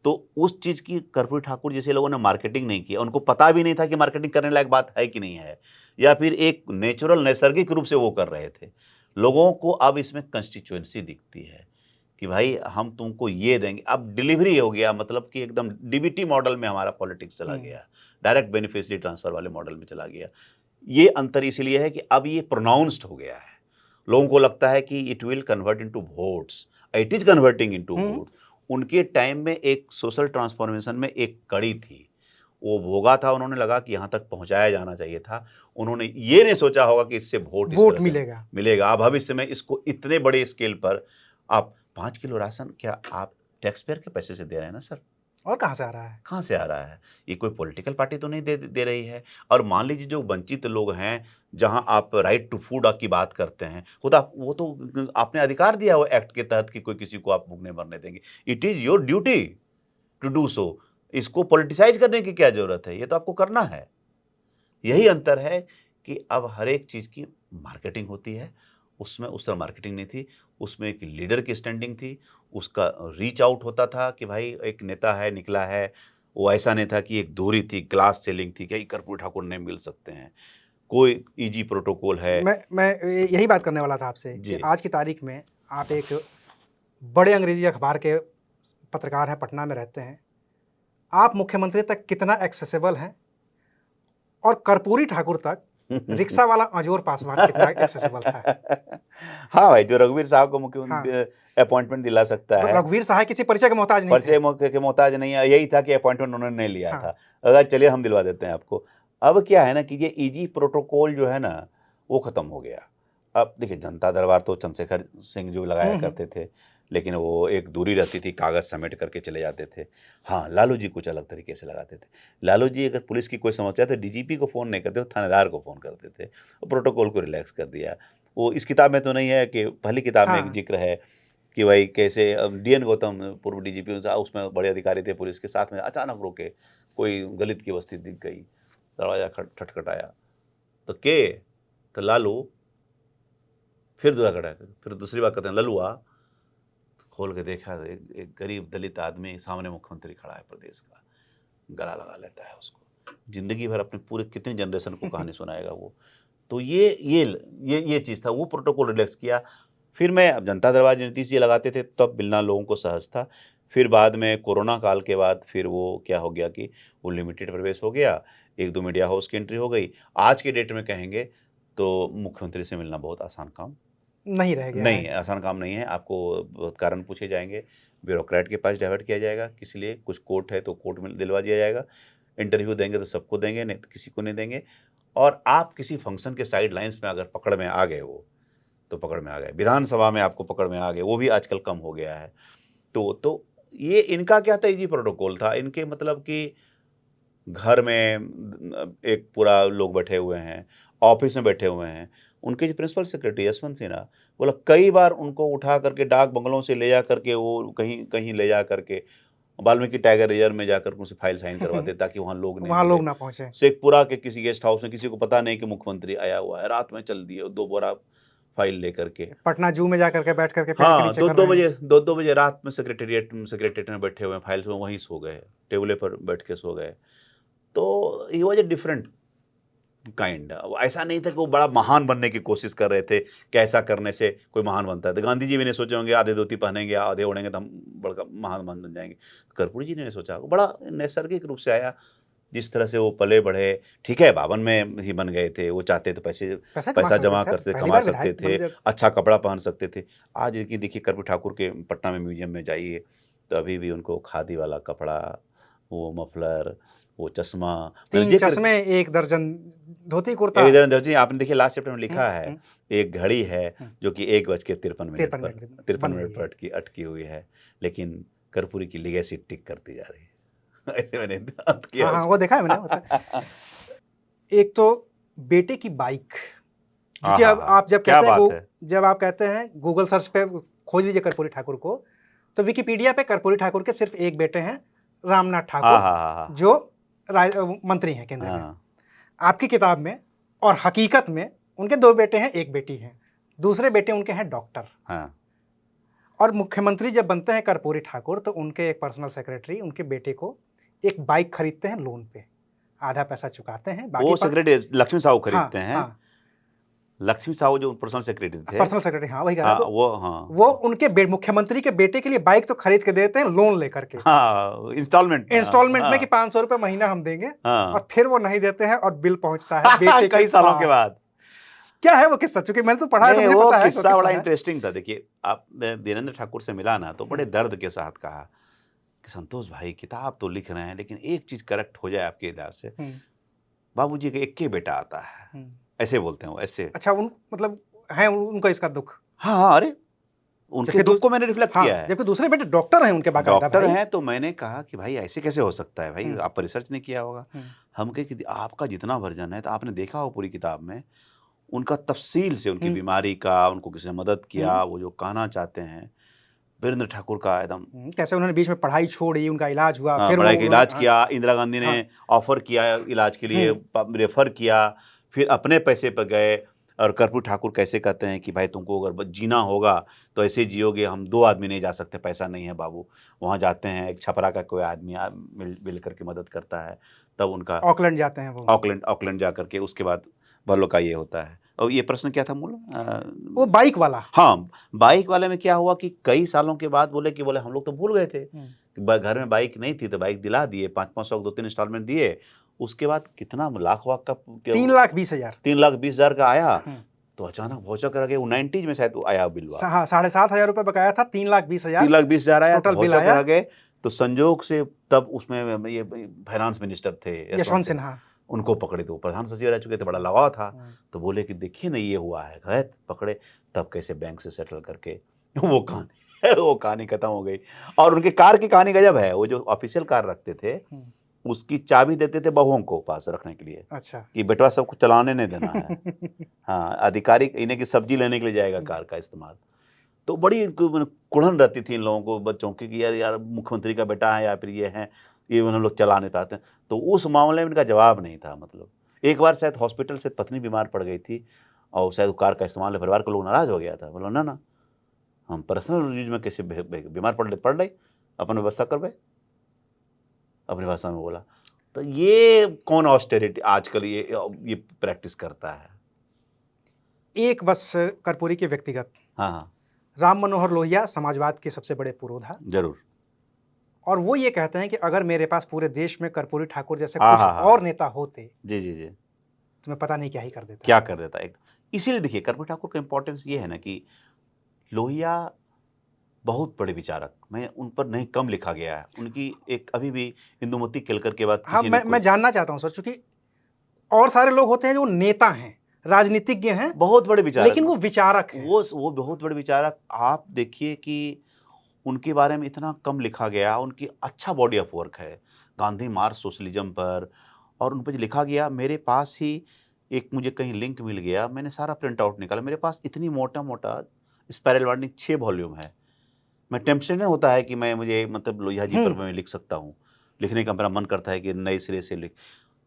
तो उस चीज़ की कर्पूरी ठाकुर जैसे लोगों ने मार्केटिंग नहीं किया, उनको पता भी नहीं था कि मार्केटिंग करने लायक बात है कि नहीं है, या फिर एक नेचुरल नैसर्गिक रूप से वो कर रहे थे। लोगों को अब इसमें कंस्टिट्यूएंसी दिखती है कि भाई हम तुमको ये देंगे। अब डिलीवरी हो गया, मतलब कि एकदम डीबीटी मॉडल में हमारा पॉलिटिक्स चला हुँ। गया, डायरेक्ट बेनिफिशियरी ट्रांसफर वाले मॉडल में चला गया। ये अंतर इसलिए है कि अब ये प्रोनाउंस्ड हो गया है। लोगों को लगता है कि it will convert into votes, it is converting into hmm. Votes. उनके टाइम में एक सोशल ट्रांसफॉर्मेशन में एक कड़ी थी। वो भोगा था, उन्होंने लगा कि यहाँ तक पहुँचाया जाना चाहिए था। उन्होंने ये नहीं सोचा होगा कि इससे वोट इस तरह वोट से मिलेगा। मिलेगा। अब भविष्य में इसको इतने बड़े स्केल पर आप 5 किलो राशन क्या आप टैक्स पेयर के पैसे से दे रहे हैं ना सर? और कहाँ से आ रहा है? कहाँ से आ रहा है? ये कोई पॉलिटिकल पार्टी तो नहीं दे रही है। और मान लीजिए जो वंचित लोग हैं, जहाँ आप राइट टू फूड की बात करते हैं, खुद आप वो तो आपने अधिकार दिया वो एक्ट के तहत कि कोई किसी को आप भूखने मरने देंगे। It is your duty to do so. इसको पॉलिटिसाइज़ करने की क्या ज़रूरत है? ये तो आपको करना है। यही अंतर है कि अब हर एक चीज़ की मार्केटिंग होती है, उसमें उस तरह मार्केटिंग नहीं थी, उसमें एक लीडर की स्टैंडिंग थी, उसका रीच आउट होता था कि भाई एक नेता है, निकला है, वो ऐसा नहीं था कि एक दूरी थी, ग्लास सीलिंग थी कि कर्पूरी ठाकुर नहीं मिल सकते हैं, कोई ईजी प्रोटोकॉल है। मैं यही बात करने वाला था आपसे कि जी। आज की तारीख में आप एक बड़े अंग्रेजी अखबार के पत्रकार हैं, पटना में रहते हैं। आप मुख्यमंत्री तक कितना एक्सेसिबल हैं? और कर्पूरी ठाकुर तक रिक्शा वाला अजोर पासवान कितना एक्सेसिबल था? हाँ भाई, जो रघुवीर साहब को हाँ, मुख्यमंत्री अपॉइंटमेंट दिला सकता है, रघुवीर सहाय किसी परिचय के मोहताज नहीं थे। परिचय मौके के मोहताज नहीं है, यही था कि अपॉइंटमेंट उन्होंने नहीं लिया हाँ, था। अगर चलिए हम दिलवा देते हैं आपको। अब क्या है ना कि ये ईजी प्रोटोकॉल जो है ना, वो खत्म हो गया। अब देखिए, जनता दरबार तो चंद्रशेखर सिंह जो लगाया हुँ। करते थे, लेकिन वो एक दूरी रहती थी, कागज़ समेट करके चले जाते थे। हाँ, लालू जी कुछ अलग तरीके से लगाते थे। लालू जी अगर पुलिस की कोई समस्या है तो डीजीपी को फ़ोन नहीं करते, वो थानेदार को फ़ोन करते थे। प्रोटोकॉल को रिलैक्स कर दिया। वो इस किताब में तो नहीं है कि पहली किताब में एक हाँ, ज़िक्र है कि भाई कैसे डीएन गौतम पूर्व डीजीपी था, उसमें बड़े अधिकारी थे पुलिस के, साथ में अचानक रुके, कोई दलित की बस्ती दिख गई, दरवाज़ा खटखटाया, तो के? तो लालू, फिर दूसरा खटखटाया, फिर दूसरी बार कहते हैं ललुआ, खोल के देखा तो एक गरीब दलित आदमी सामने मुख्यमंत्री खड़ा है प्रदेश का, गला लगा लेता है उसको। जिंदगी भर अपने पूरे कितने जनरेशन को कहानी सुनाएगा वो। तो ये चीज़ था, वो प्रोटोकॉल रिलैक्स किया। फिर मैं, अब जनता दरबार नीतीश जी लगाते थे तब मिलना लोगों को सहज था। फिर बाद में कोरोना काल के बाद फिर वो क्या हो गया कि वो लिमिटेड प्रवेश हो गया, 1-2 मीडिया हाउस की एंट्री हो गई। आज के डेट में कहेंगे तो मुख्यमंत्री से मिलना बहुत आसान काम नहीं रह गया नहीं है। है, आसान काम नहीं है। आपको बहुत कारण पूछे जाएँगे, ब्यूरोक्रेट के पास डाइवर्ट किया जाएगा, किसी लिए कुछ कोर्ट है तो कोर्ट में दिलवा दिया जाएगा। इंटरव्यू देंगे तो सबको देंगे, नहीं तो किसी को नहीं देंगे। और आप किसी फंक्शन के साइड लाइन्स में अगर पकड़ में आ गए हो, तो पकड़ में आ गए। विधानसभा में आपको पकड़ में आ गए, वो भी आजकल कम हो गया है। तो ये इनका क्या था, ईज़ी प्रोटोकॉल था। इनके मतलब कि घर में एक पूरा लोग बैठे हुए हैं, ऑफ़िस में बैठे हुए हैं। उनके जो प्रिंसिपल सेक्रेटरी यशवंत सिन्हा, बोला कई बार उनको उठा करके डाक बंगलों से ले जा करके वो कहीं कहीं ले जा करके वाल्मीकि टाइगर रिजर्व में जाकर उनसे फाइल साइन करवाते ताकि वहाँ लोग नहीं वहाँ मिले। लोग ना पहुँचे। शेखपुरा के किसी गेस्ट हाउस में किसी को पता नहीं कि मुख्यमंत्री आया हुआ है, रात में चल दिए 2 बोरा फाइल लेकर के। पटना जू में जाकर के बैठ करके पेड़ के हाँ, नीचे कर 2-2 रहे हैं। बजे 2-2 बजे रात में सेक्रेटेरिएट में बैठे हुए हैं, फाइल्स में वहीं सो गए, टेबले पर बैठ के सो गए। तो he was a different kind. ऐसा नहीं था कि वो बड़ा महान बनने की कोशिश कर रहे थे कि ऐसा करने से कोई महान बनता है। तो गांधी जी भी नहीं सोचे होंगे आधे धोती पहनेंगे, आधे ओढ़ेंगे तो हम बड़का महान बन जाएंगे। कर्पूरी जी ने नहीं सोचा, वो बड़ा नैसर्गिक रूप से आया। जिस तरह से वो पले बढ़े, ठीक है, 52 में ही बन गए थे, वो चाहते थे पैसा कमा पैसा सकते जमा थे, कर सकते, पहली कमा बार सकते विधायक बन थे, गए थे। अच्छा कपड़ा पहन सकते थे। आज की देखिए कर्पूरी ठाकुर के पटना में म्यूजियम में जाइए तो अभी भी उनको खादी वाला कपड़ा, वो मफलर, वो चश्मा, मैंने 3 जिक्र चश्मे, 1 दर्जन धोती कुर्ता। एक दर्जन जी, आपने देखिए लास्ट चैप्टर में हुँ, लिखा है, हुँ, एक घड़ी है हुँ। जो कि 1:53 53 पर मिनट 53 बन मिनट गई पर है। अटकी हुई है, लेकिन कर्पूरी की लेगेसी टिक करती जा रही है। ऐसे मैंने अंत किया हाँ, हाँ, वो देखा है मैंने होता है। उसका। एक तो बेटे की बाइक, क्योंकि अब आहा! आप जब क्या कहते हैं बात है! जब आप कहते हैं गूगल सर्च पे खोज लीजिए कर्पूरी ठाकुर को, तो विकिपीडिया पे कर्पूरी ठाकुर के सिर्फ एक बेटे हैं, रामनाथ ठाकुर, आहाहाहा! जो मंत्री हैं केंद्र में। हाँ, आपकी किताब में और हकीकत में उनके 2 बेटे हैं, 1 बेटी है। दूसरे बेटे उनके हैं डॉक्टर। हाँ। और मुख्यमंत्री जब बनते हैं कर्पूरी ठाकुर, तो उनके एक पर्सनल सेक्रेटरी उनके बेटे को एक बाइक खरीदते हैं लोन पे। आधा पैसा चुकाते हैं, बाकी वो सेक्रेटरी लक्ष्मी साहू खरीदते हाँ, हैं। हाँ, लक्ष्मी साहू जो पर्सनल सेक्रेटरी थे। पर्सनल सेक्रेटरी, हाँ, वही कह रहा हाँ, तो वो हाँ। वो उनके मुख्यमंत्री के बेटे के लिए बाइक तो खरीद के देते हैं लोन लेकर के। हाँ, इंस्टॉलमेंट में। इंस्टॉलमेंट में कि हाँ, ₹500 महीना हम देंगे, हाँ। और फिर वो नहीं देते हैं और बिल पहुँचता है बेटे के कई सालों के पास। बाद। क्या है वो किस्सा? चूँकि मैंने तो पढ़ा है तो नहीं, मुझे वो पता है वो किस्सा बड़ा है। इंटरेस्टिंग था। देखिए, आप वीरेंद्र ठाकुर से मिला ना तो बड़े दर्द के साथ कहा कि संतोष भाई किताब तो लिख रहे हैं लेकिन एक चीज़ करेक्ट हो जाए आपके इधर से, हुँ, बाबूजी का एक ही बेटा आता है। हुँ। ऐसे बोलते हैं वो, ऐसे। अच्छा, मतलब है उनको इसका दुःख। हाँ, हाँ, अरे! उनके जबकि दुःख को मैंने रिफ्लेक्ट किया हाँ, है। जबकि दूसरे बेटे डॉक्टर हैं उनके बाकायदा डॉक्टर भाई। हैं तो मैंने कहा कि भाई ऐसे कैसे हो सकता है भाई, हुँ, आप रिसर्च नहीं किया होगा। हुँ, हम कहे कि आपका जितना वर्जन है तो आपने देखा हो पूरी किताब में, उनका तफ़सील से उनकी हुँ, बीमारी का, उनको किसी ने मदद हुँ, किया, वो जो कहना चाहते हैं, वीरेंद्र ठाकुर का एकदम कैसे उन्होंने बीच में पढ़ाई छोड़ी, उनका इलाज हुआ, हाँ, फिर वो पढ़ाई का उन्होंने इलाज किया, इंदिरा गांधी ने हाँ, ऑफ़र किया इलाज के लिए, हुँ, रेफ़र किया, फिर अपने पैसे पे गए। और कर्पूरी ठाकुर कैसे कहते हैं कि भाई तुमको अगर जीना होगा तो ऐसे जियोगे, हम 2 आदमी नहीं जा सकते, पैसा नहीं है बाबू। वहाँ जाते हैं, एक छपरा का कोई आदमी मिल करके मदद करता है, तब उनका ऑकलैंड जाते हैं वो। ऑकलैंड जा करके उसके बाद भल्लो का ये होता है। और ये प्रश्न क्या था मूल? वो बाइक वाला। हाँ, बाइक वाले में क्या हुआ कि कई सालों के बाद बोले हम लोग तो भूल गए थे। हुँ, घर में बाइक नहीं थी तो बाइक दिला दिए, 5-5 सौ 2-3 इंस्टॉलमेंट दिए। उसके बाद कितना लाख वाख का 3,20,000। 3,20,000 का आया, हुँ, तो अचानक भौचक कर गए। वो 90s में शायद वो आया बिलवा। हाँ, ₹7,500 बकाया था, 3,20,000 3,20,000 आया तो टोटल बिल भौचक आया। रह गए। तो संजोग से तब उसमें ये फाइनेंस मिनिस्टर थे यशवंत सिन्हा। उनको पकड़े, तो वो प्रधान सचिव रह चुके थे, बड़ा लगाव था। हुँ, तो बोले कि देखिए ना ये हुआ है, गए पकड़े, तब कैसे बैंक से सेटल करके वो कहानी खत्म हो गई। और उनके कार की कहानी गजब है। वो जो ऑफिशियल कार रखते थे, हुँ, उसकी चाबी देते थे बहुओं को पास रखने के लिए अच्छा। कि बेटवा सब कुछ चलाने नहीं देना है। हाँ, आधिकारिक इन्हें की सब्जी लेने के लिए जाएगा कार का इस्तेमाल। तो बड़ी कुढ़न रहती थी इन लोगों को, बच्चों की, कि यार मुख्यमंत्री का बेटा है या फिर ये हैं, ये उन्हें लोग चला नहीं पाते। तो उस मामले में इनका जवाब नहीं था। मतलब एक बार शायद हॉस्पिटल से पत्नी बीमार पड़ गई थी और शायद कार का इस्तेमाल परिवार के लोग नाराज हो गया था। बोला ना हम पर्सनल यूज में कैसे बीमार पड़ रही, अपन व्यवस्था कर भाई, अपनी भाषा में बोला। तो ये कौन ऑस्टेरिटी आजकल ये प्रैक्टिस करता है? एक बस कर्पूरी के व्यक्तिगत, हाँ, हाँ, राम मनोहर लोहिया समाजवाद के सबसे बड़े पुरोधा, ज़रूर। और वो ये कहते हैं कि अगर मेरे पास पूरे देश में कर्पूरी ठाकुर जैसे हाँ, कुछ हाँ, हाँ। और नेता होते जी, जी, जी। तो मैं पता नहीं क्या ही कर देता। क्या कर देता एक इसीलिए देखिए कर्पूरी ठाकुर का इम्पोर्टेंस ये है ना कि लोहिया बहुत बड़े विचारक, मैं उन पर नहीं कम लिखा गया है। उनकी एक अभी भी इंदुमती केलकर के बाद हाँ, किसी ने मैं कोई जानना चाहता हूँ सर, चूँकि और सारे लोग होते हैं जो नेता हैं, राजनीतिज्ञ हैं, बहुत बड़े विचारक लेकिन वो विचारक हैं। वो बहुत बड़े विचारक आप देखिए कि उनके बारे में इतना कम लिखा गया, उनकी अच्छा बॉडी ऑफ वर्क है। गांधी मार्च सोशलिज्म पर और उन पे जो लिखा गया मेरे पास ही एक मुझे कहीं लिंक मिल गया, मैंने सारा प्रिंट आउट निकाला। मेरे पास इतनी मोटा-मोटा स्पाइरल बाइंडिंग 6 वॉल्यूम है। मैं टेम्पटेशन होता है कि मुझे मतलब लोहिया जी पर हुँ, मैं लिख सकता हूँ। लिखने का मेरा मन करता है कि नए सिरे से लिख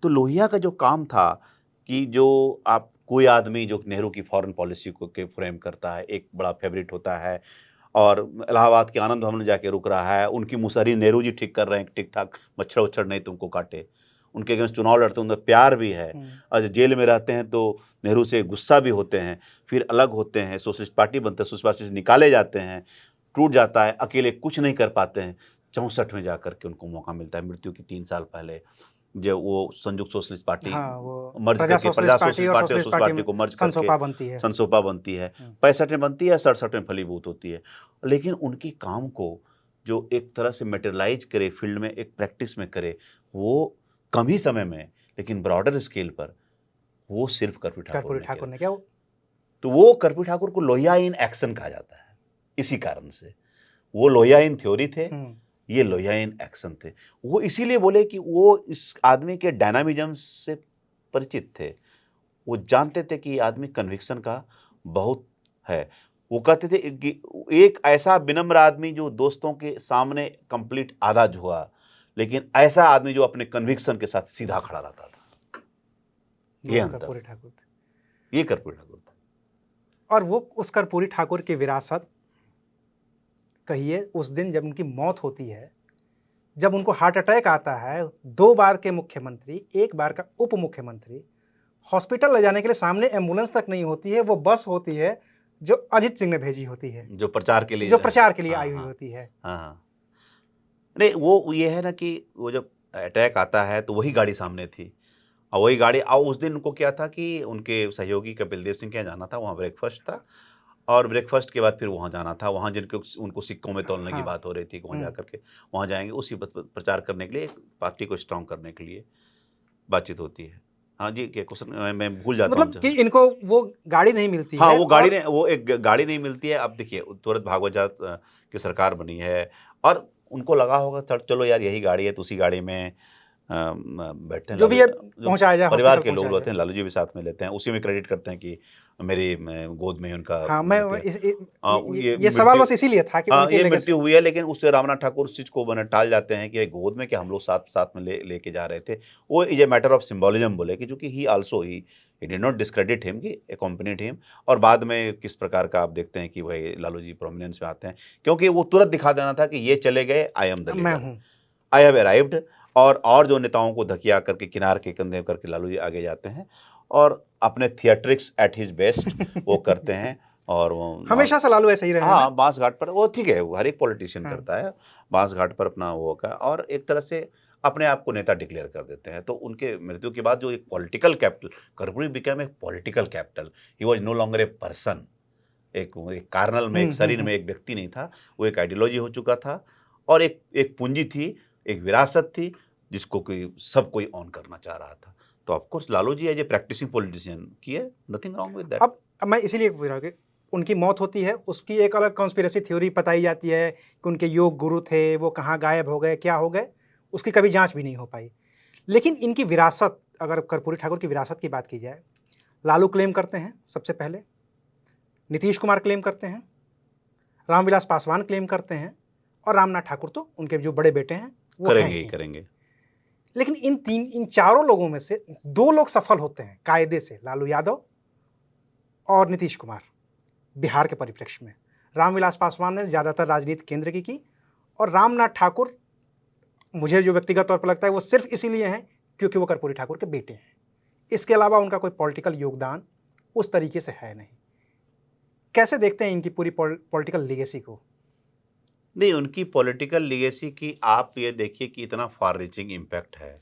तो लोहिया का जो काम था कि जो आप कोई आदमी जो नेहरू की फॉरेन पॉलिसी को के फ्रेम करता है, एक बड़ा फेवरेट होता है और इलाहाबाद के आनंद भवन में जाके रुक रहा है, उनकी मुसहरी नेहरू जी ठीक कर रहे हैं, ठीक-ठाक मच्छर-वच्छर नहीं तुमको काटे। उनके अगेंस्ट चुनाव लड़ते हैं, उनमें प्यार भी है हुँ। और जेल में रहते हैं तो नेहरू से गुस्सा भी होते हैं, फिर अलग होते हैं, सोशलिस्ट पार्टी बनते हैं, सोशलिस्ट पार्टी से निकाले जाते हैं, टूट जाता है, अकेले कुछ नहीं कर पाते हैं। 64 में जाकर के उनको मौका मिलता है मृत्यु के 3 साल पहले, जब वो संयुक्त सोशलिस्ट पार्टी हाँ, वो मर्ज करके प्रजा सोशलिस्ट पार्टी और सोशलिस्ट सोशलिस्ट पार्टी पार्टी में को मर्ज करके संसोपा बनती है। संसोपा बनती है। हुँ, 65 में बनती है, 67 में फलीभूत होती है। लेकिन उनकी काम को जो एक तरह से मटेरियलाइज़ करे, फ़ील्ड में एक प्रैक्टिस में करे, वो कम ही समय में लेकिन ब्रॉडर स्केल पर वो सिर्फ़ कर्पूरी ठाकुर कर्पूरी ने किया। ठाकुर ने क्या वो तो वो कर्पूरी ठाकुर को लोहिया इन एक्शन कहा जाता है, इसी कारण से। वो लोहिया इन थ्योरी थे, हुँ, ये लोहिया इन एक्शन थे। वो इसीलिए बोले कि वो इस आदमी के डायनामिज़्म से परिचित थे। वो जानते थे कि ये आदमी कन्विक्शन का बहुत है। वो कहते थे कि एक ऐसा विनम्र आदमी जो दोस्तों के सामने कंप्लीट आधा झुका, लेकिन ऐसा आदमी जो अपने कन्विक्शन के साथ सीधा खड़ा रहता था। ये वो अंतर, कर्पूरी ठाकुर थे। ये कर्पूरी ठाकुर था। और वो उस कर्पूरी ठाकुर की विरासत कहिए उस दिन जब उनकी मौत होती है, जब उनको हार्ट अटैक आता है, 2 बार के मुख्यमंत्री, 1 बार का उप मुख्यमंत्री, हॉस्पिटल ले जाने के लिए सामने एम्बुलेंस तक नहीं होती है, वो बस होती है, जो अजित सिंह ने भेजी होती है, जो प्रचार के लिए जो प्रचार के लिए हाँ, आई हुई हाँ। होती है। हाँ, हाँ। नहीं, वो ये है ना कि वो जब अटैक आता है तो वही गाड़ी सामने थी और वही गाड़ी उस दिन उनको क्या था कि उनके सहयोगी कपिल देव सिंह के यहाँ जाना था, वहाँ ब्रेकफ़ास्ट था और ब्रेकफ़ास्ट के बाद फिर वहाँ जाना था। वहाँ जिनको उनको सिक्कों में तौलने की हाँ, बात हो रही थी कि वहाँ हुँ, जाकर के वहाँ जाएँगे, उसी प्रचार करने के लिए, पार्टी को स्ट्रॉन्ग करने के लिए बातचीत होती है। हाँ जी, क्या क्वेश्चन मैं भूल जाता हूँ मतलब कि ज इनको वो गाड़ी नहीं मिलती हाँ, है और वो एक गाड़ी नहीं मिलती है। अब देखिए तुरंत भागवत जात की सरकार बनी है और उनको लगा होगा चलो यार यही गाड़ी है तो उसी गाड़ी में बैठते हैं जो भी है जो पहुँचाया जाए, परिवार हॉस्पिटल के लोग पहुँचाया रहते जाए। हैं, लालू जी भी साथ में लेते हैं, उसी में क्रेडिट करते हैं कि मेरी गोद में ही उनका हाँ, मैं मृत्यु इस ये ये सवाल मृत्यु बस इसीलिए था कि हाँ, उनकी ये लेगेसी। मृत्यु हुई है लेकिन उससे रामनाथ ठाकुर उस चीज़ को मैंने टाल जाते हैं कि गोद में क्या हम लोग साथ में लेके जा रहे थे। वो is a matter of symbolism बोले कि चूँकि he did not discredit him कि एक्कम्पेनिड हिम और बाद में किस प्रकार का आप देखते हैं कि भाई लालू जी प्रोमिनेंस में आते हैं। क्योंकि वो तुरंत दिखा देना था कि ये चले गए, आई एम द मैं लीडर। हूँ। आई हैव अराइव्ड और जो नेताओं को धकिया करके किनारे के कंधे करके लालू जी आगे जाते हैं और अपने थिएट्रिक्स एट हिज बेस्ट वो करते हैं और वो हमेशा से लालू ऐसे ही रहे हैं ना? हाँ, बाँस घाट पर वो ठीक है, वो हर एक पॉलिटिशियन हाँ, करता है, बाँस घाट पर अपना वो का और एक तरह से अपने आप को नेता डिक्लेयर कर देते हैं। तो उनके मृत्यु के बाद जो एक पॉलिटिकल कैपिटल कर्पूरी बिकेम एक political capital, he was no longer a person एक कार्नल में, हुँ, एक हुँ, शरीर हुँ। में एक व्यक्ति नहीं था, वो एक आइडियोलॉजी हो चुका था और एक पूँजी थी, एक विरासत थी, जिसको सब कोई ऑन करना चाह रहा था। तो of course Lalu ji as a practising politician किए, नथिंग रॉन्ग विद दैट। अब मैं इसीलिए पूछ रहा हूँ कि उनकी मौत होती है, उसकी एक अलग कॉन्स्पिरेसी थ्योरी बताई जाती है कि उनके योग गुरु थे, वो कहाँ गायब हो गए, क्या हो गए, उसकी कभी जाँच भी नहीं हो पाई। लेकिन इनकी विरासत, अगर कर्पूरी ठाकुर की विरासत की बात की जाए, लालू क्लेम करते हैं सबसे पहले, नीतीश कुमार क्लेम करते हैं, रामविलास पासवान क्लेम करते हैं और रामनाथ ठाकुर तो उनके जो बड़े बेटे हैं, वो हैं करेंगे ही ही। करेंगे। लेकिन इन चारों लोगों में से 2 लोग सफल होते हैं कायदे से, लालू यादव और नीतीश कुमार, बिहार के परिप्रेक्ष्य में। रामविलास पासवान ने ज़्यादातर राजनीति केंद्र की और रामनाथ ठाकुर, मुझे जो व्यक्तिगत तौर पर लगता है, वो सिर्फ़ इसीलिए हैं क्योंकि वो कर्पूरी ठाकुर के बेटे हैं। इसके अलावा उनका कोई पॉलिटिकल योगदान उस तरीके से है नहीं। कैसे देखते हैं इनकी पूरी पॉलिटिकल लीगेसी को? नहीं, उनकी पॉलिटिकल लीगेसी की आप ये देखिए कि इतना फार रीचिंग इम्पैक्ट है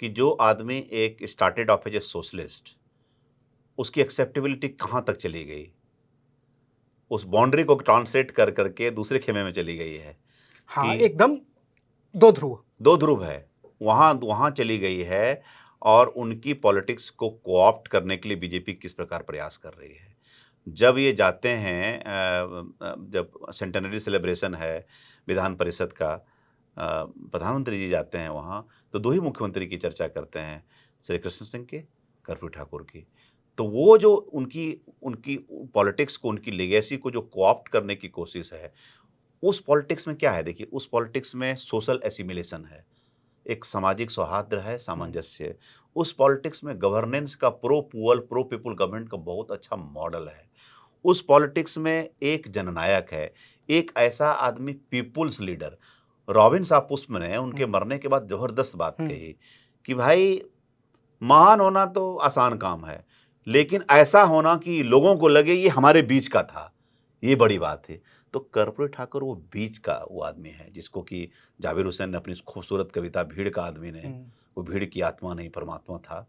कि जो आदमी एक started off as a socialist, उसकी एक्सेप्टेबिलिटी कहाँ तक चली गई, उस बाउंड्री को ट्रांसलेट कर करके दूसरे खेमे में चली गई है हाँ, कि एकदम दो ध्रुव। दो ध्रुव है, वहाँ वहाँ चली गई है। और उनकी पॉलिटिक्स को कोऑप्ट करने के लिए बीजेपी किस प्रकार प्रयास कर रही है। जब ये जाते हैं जब सेंटेनरी सेलिब्रेशन है विधान परिषद का, प्रधानमंत्री जी जाते हैं वहाँ, तो दो ही मुख्यमंत्री की चर्चा करते हैं, श्री कृष्ण सिंह के, कर्पूरी ठाकुर की। तो वो जो उनकी उनकी पॉलिटिक्स को, उनकी लेगेसी को जो कोऑप्ट करने की कोशिश है, उस पॉलिटिक्स में क्या है देखिए, उस पॉलिटिक्स में सोशल एसिमिलेशन है, एक सामाजिक सौहार्द है, सामंजस्य। उस पॉलिटिक्स में गवर्नेंस का प्रो पुअल प्रो पीपल गवर्नमेंट का बहुत अच्छा मॉडल है। उस पॉलिटिक्स में एक जननायक है, एक ऐसा आदमी, पीपुल्स लीडर। रॉबिन साहब पुष्प ने उनके मरने के बाद जबरदस्त बात कही कि भाई, महान होना तो आसान काम है, लेकिन ऐसा होना कि लोगों को लगे ये हमारे बीच का था, ये बड़ी बात है। तो कर्पूरी ठाकुर वो बीच का वो आदमी है जिसको कि जावेद हुसैन ने अपनी खूबसूरत कविता भीड़ का आदमी ने, वो भीड़ की आत्मा नहीं परमात्मा था,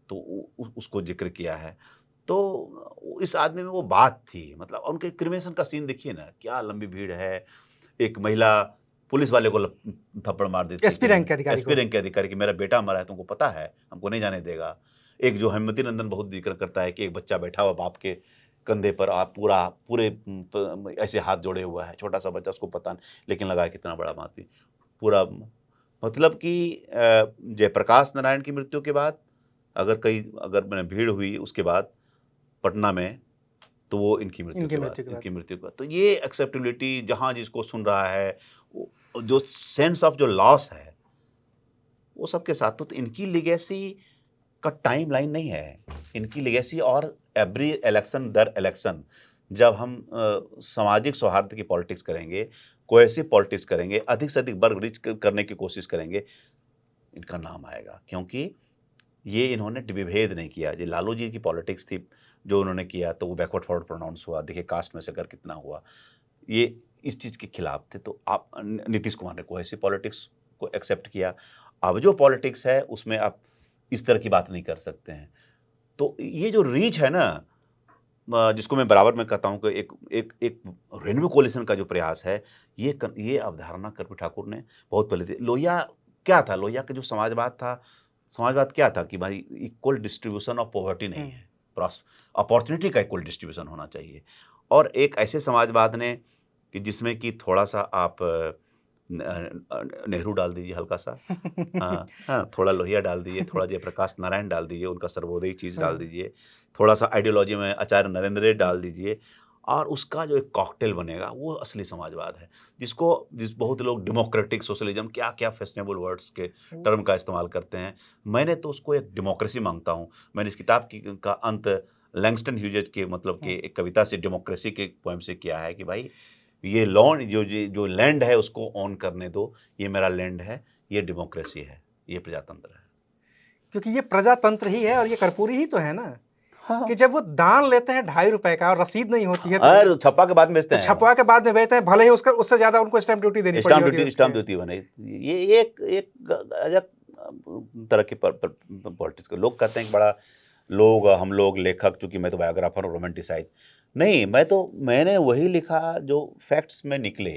तो उसको जिक्र किया है। तो इस आदमी में वो बात थी, मतलब उनके क्रिमेशन का सीन देखिए ना, क्या लंबी भीड़ है। एक महिला पुलिस वाले को थप्पड़ मार देती है, एसपी रैंक के अधिकारी एसपी रैंक के अधिकारी कि मेरा बेटा मरा है, तुमको पता है, हमको नहीं जाने देगा। एक जो हेमवती नंदन बहुत जिक्र करता है कि एक बच्चा बैठा हुआ बाप के कंधे पर, आप पूरे ऐसे हाथ जोड़े हुआ है, छोटा सा बच्चा, उसको पता नहीं, लेकिन लगा कितना बड़ा माफी पूरा। मतलब कि जयप्रकाश नारायण की मृत्यु के बाद अगर मैंने भीड़ हुई उसके बाद पटना में, तो वो इनकी मृत्यु के बाद, तो ये एक्सेप्टेबिलिटी जहाँ जिसको सुन रहा है, जो सेंस ऑफ जो लॉस है वो सबके साथ। तो इनकी लिगेसी का टाइम लाइन नहीं है, इनकी लिगेसी, और एवरी इलेक्शन दर इलेक्शन जब हम सामाजिक सौहार्द की पॉलिटिक्स करेंगे, कोहेसिव पॉलिटिक्स करेंगे, अधिक से अधिक वर्ग रीच करने की कोशिश करेंगे, इनका नाम आएगा। क्योंकि ये इन्होंने विभेद नहीं किया। जो लालू जी की पॉलिटिक्स थी जो उन्होंने किया, तो वो बैकवर्ड फॉरवर्ड प्रोनाउंस हुआ, देखिए कास्ट में से कर कितना हुआ, ये इस चीज़ के खिलाफ थे। तो आप नीतीश कुमार ने कोहेसिव पॉलिटिक्स को एक्सेप्ट किया। अब जो पॉलिटिक्स है उसमें आप इस तरह की बात नहीं कर सकते हैं। तो ये जो रीच है ना, जिसको मैं बराबर में कहता हूँ कि एक रेनबो कोलिशन का जो प्रयास है, ये अवधारणा कर्पूरी ठाकुर ने बहुत पहले थी। लोहिया क्या था? लोहिया का जो समाजवाद क्या था कि भाई इक्वल डिस्ट्रीब्यूशन ऑफ पॉवर्टी नहीं है, अपॉर्चुनिटी का इक्वल डिस्ट्रीब्यूशन होना चाहिए। और एक ऐसे समाजवाद ने कि जिसमें कि थोड़ा सा आप नेहरू डाल दीजिए हल्का सा, हाँ, थोड़ा लोहिया डाल दीजिए, थोड़ा जयप्रकाश नारायण डाल दीजिए, उनका सर्वोदयी चीज़ डाल दीजिए, थोड़ा सा आइडियोलॉजी में आचार्य नरेंद्र डाल दीजिए, और उसका जो एक कॉकटेल बनेगा वो असली समाजवाद है। बहुत लोग डेमोक्रेटिक सोशलिज्म, क्या क्या फैशनेबल वर्ड्स के टर्म का इस्तेमाल करते हैं। मैंने तो उसको एक डेमोक्रेसी मांगता हूँ। मैंने इस किताब का अंत लैंगस्टन ह्यूजेस के मतलब कि एक कविता से, डेमोक्रेसी के पोएम से किया है कि भाई, ये लॉन्ड जो लैंड है उसको ऑन करने दो, ये मेरा लैंड है, ये डेमोक्रेसी है, ये प्रजातंत्र है। क्योंकि ये प्रजातंत्र ही है, और ये कर्पूरी ही तो है ना। हाँ। कि जब वो दान लेते हैं ₹2.5 का और रसीद नहीं होती है, तो छपा के बाद में बेचते हैं, छपवा के बाद में बेचते हैं, भले ही उससे ज्यादा उनको स्टैंप ड्यूटी देनी पड़ी है। स्टाम्प ड्यूटी बने। ये एक अजब तरह की पॉलिटिक्स के लोग कहते हैं कि बड़ा हम लोग लेखक, चूंकि मैं तो बायोग्राफर हूँ, रोमांटिसाइज नहीं, मैंने वही लिखा जो फैक्ट्स में निकले।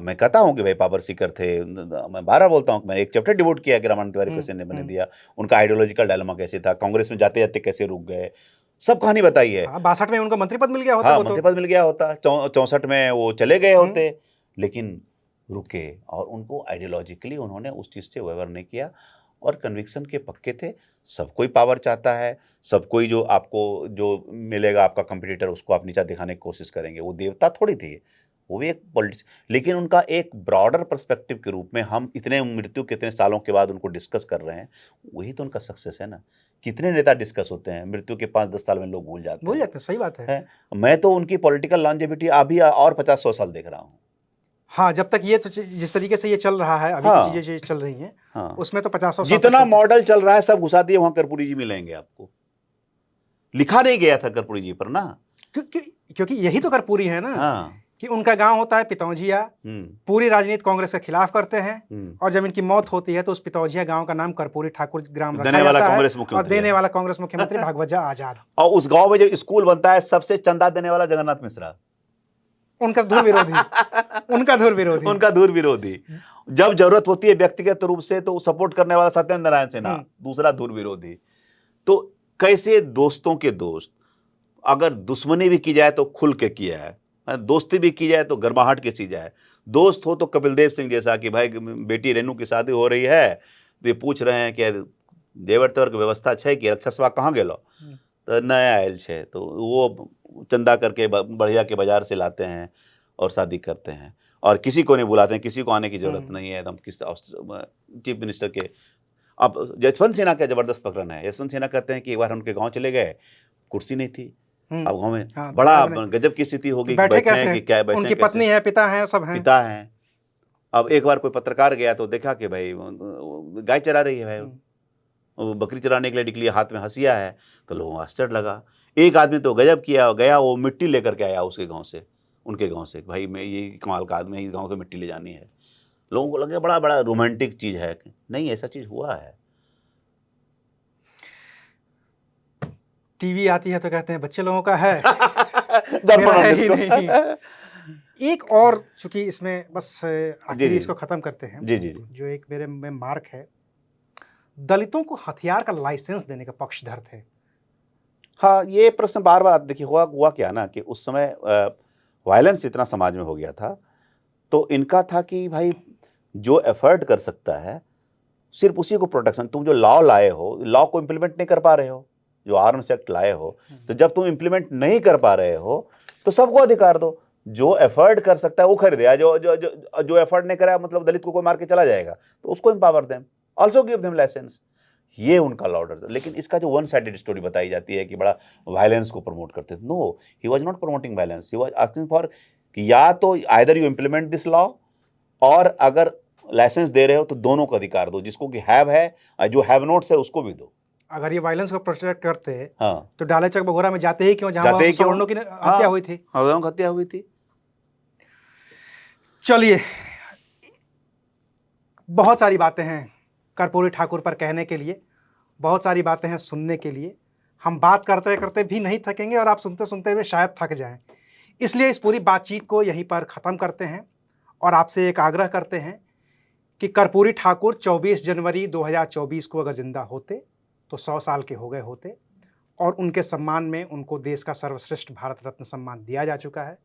मैं कहता हूँ कि भाई पावर सीकर थे, मैं 12 बोलता हूँ कि मैंने एक चैप्टर डिवोट किया कि रामानंद तिवारी प्रेसिडेंट ने बने दिया, उनका आइडियोलॉजिकल डायलेमा कैसे था, कांग्रेस में जाते जाते कैसे रुक गए, सब कहानी बताई है। 62 में उनको मंत्री पद मिल गया होता। हाँ, मंत्री पद मिल गया होता, 64 में वो चले गए होते, लेकिन रुके, और उनको आइडियोलॉजिकली उन्होंने उस चीज़ से वेवर नहीं किया, और कन्विक्शन के पक्के थे। सब कोई पावर चाहता है, सब कोई जो मिलेगा आपका कंपटीटर, उसको आप नीचा दिखाने की कोशिश करेंगे। वो देवता थोड़ी थी, वो भी एक पॉलिटिक्स, लेकिन उनका एक ब्रॉडर पर्सपेक्टिव के रूप में हम इतने मृत्यु के इतने सालों के बाद उनको डिस्कस कर रहे हैं, वही तो उनका सक्सेस है ना। कितने नेता डिस्कस होते हैं, मृत्यु के 5-10 साल में लोग भूल जाते हैं। सही बात है। मैं तो उनकी पॉलिटिकल लॉन्जेविटी अभी और 50-100 साल देख रहा हूँ। हाँ, जब तक ये तो जिस तरीके से ये चल रहा है, अभी हाँ। की चीजें चल रही हैं, हाँ, उसमें तो 50 जितना मॉडल चल रहा है सब घुसा दिए, वहां कर्पूरी जी मिलेंगे आपको। लिखा नहीं गया था कर्पूरी जी पर ना। क्योंकि यही तो कर्पूरी है ना, हाँ। कि उनका गांव होता है पितौजिया, पूरी राजनीति कांग्रेस के खिलाफ करते हैं, और जब इनकी मौत होती है तो उस पितौजिया गांव का नाम कर्पूरी ठाकुर ग्राम रखा जाता है, और देने वाला कांग्रेस मुख्यमंत्री भागवत आजाद। और उस गांव में जो स्कूल बनता है सबसे चंदा देने वाला जगन्नाथ मिश्रा, उनका धुर विरोधी उनका धुर विरोधी उनका धुर विरोधी। जब जरूरत होती है व्यक्तिगत रूप से तो सपोर्ट करने वाला सत्येंद्र नारायण सिन्हा, दूसरा धुर विरोधी। तो कैसे दोस्तों के दोस्त, अगर दुश्मनी भी की जाए तो खुल के किया है, दोस्ती भी की जाए तो गर्माहट के सी जाए। दोस्त हो तो कपिल देव सिंह जैसा कि भाई बेटी रेनू की शादी हो रही है तो ये पूछ रहे हैं कि देवर तेवर की व्यवस्था है कि रक्षसवा कहाँ गेलो, तो नया आयल है, तो वो चंदा करके बढ़िया के बाजार से लाते हैं और शादी करते हैं, और किसी को नहीं बुलाते हैं, किसी को आने की जरूरत नहीं है। एकदम किस चीफ मिनिस्टर के। अब यशवंत सिन्हा का जबरदस्त प्रकरण है। यशवंत सिन्हा कहते हैं कि एक बार उनके गांव चले गए, कुर्सी नहीं थी, अब गांव में बड़ा गजब की स्थिति होगी, बैठे कैसे, क्या बैठे, उनकी पत्नी है, पिता है, सब हैं, पिता हैं। अब एक बार कोई पत्रकार गया तो देखा कि भाई गाय चरा रही है, भाई बकरी चराने के लिए निकली, हाथ में हंसिया है, तो लोगों को आश्चर्य लगा। एक आदमी तो गजब किया, गया वो मिट्टी लेकर के आया उसके गांव से, उनके गांव से, भाई मैं ये कमाल का आदमी है, इस गांव की मिट्टी ले जानी है। लोगों को लगे बड़ा बड़ा रोमांटिक चीज है, नहीं ऐसा चीज हुआ है। टीवी आती है तो कहते हैं बच्चे लोगों का है, है ही नहीं। एक और चूंकि इसमें बस आखिरी इसको खत्म करते हैं, जी जी, जो एक मेरे में मार्क है, दलितों को हथियार का लाइसेंस देने का पक्षधर थे। हाँ, ये प्रश्न बार बार देखिए, हुआ क्या ना कि उस समय वायलेंस इतना समाज में हो गया था, तो इनका था कि भाई जो एफर्ट कर सकता है सिर्फ उसी को प्रोटेक्शन। तुम जो लॉ लाए हो, लॉ को इम्प्लीमेंट नहीं कर पा रहे हो, जो आर्म्स एक्ट लाए हो, तो जब तुम इम्प्लीमेंट नहीं कर पा रहे हो तो सबको अधिकार दो। जो एफर्ट कर सकता है वो खरीदे, जो एफर्ट नहीं करा, मतलब दलित को कोई मार के चला जाएगा तो उसको empower them, also give them licence. ये उनका लॉर्डर था। लेकिन इसका जो वन साइडेड स्टोरी बताई जाती है कि बड़ा वायलेंस को प्रमोट करते थे, no, he was not promoting violence, he was asking for कि या तो either you implement this law, और अगर लाइसेंस दे रहे हो तो दोनों को अधिकार दो, जिसको कि हैव है और जो हैव नॉट्स है उसको भी दो। अगर ये वायलेंस को प्रोटेक्ट करते हैं, हाँ, तो डाले चक बघोरा में जाते ही क्यों, जहां सवर्णों की हत्या हुई थी। हत्या हुई थी। चलिए, बहुत सारी बातें हैं कर्पूरी ठाकुर पर कहने के लिए, बहुत सारी बातें हैं सुनने के लिए। हम बात करते करते भी नहीं थकेंगे और आप सुनते सुनते हुए शायद थक जाएं। इसलिए इस पूरी बातचीत को यहीं पर ख़त्म करते हैं और आपसे एक आग्रह करते हैं कि कर्पूरी ठाकुर 24 जनवरी 2024 को अगर ज़िंदा होते तो 100 साल के हो गए होते, और उनके सम्मान में उनको देश का सर्वश्रेष्ठ भारत रत्न सम्मान दिया जा चुका है।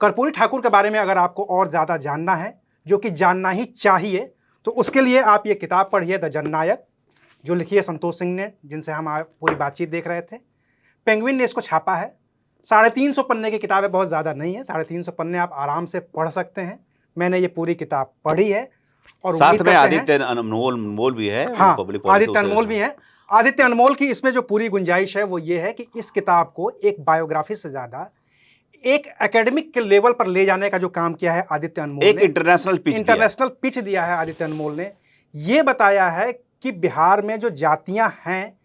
कर्पूरी ठाकुर के बारे में अगर आपको और ज़्यादा जानना है, जो कि जानना ही चाहिए, तो उसके लिए आप ये किताब पढ़िए, द जननायक, जो लिखी है संतोष सिंह ने, जिनसे हम पूरी बातचीत देख रहे थे। पेंगुइन ने इसको छापा है। 350 पन्ने की किताब है, बहुत ज़्यादा नहीं है। 350 पन्ने आप आराम से पढ़ सकते हैं। मैंने ये पूरी किताब पढ़ी है और साथ में आदित्य अनमोल भी है। हाँ, आदित्य अनमोल भी है। आदित्य अनमोल की इसमें जो पूरी गुंजाइश है वो ये है कि इस किताब को एक बायोग्राफी से ज़्यादा एक एकेडमिक के लेवल पर ले जाने का जो काम किया है आदित्य अनमोल ने, एक इंटरनेशनल पिच दिया है आदित्य अनमोल ने। ये बताया है कि बिहार में जो जातियां हैं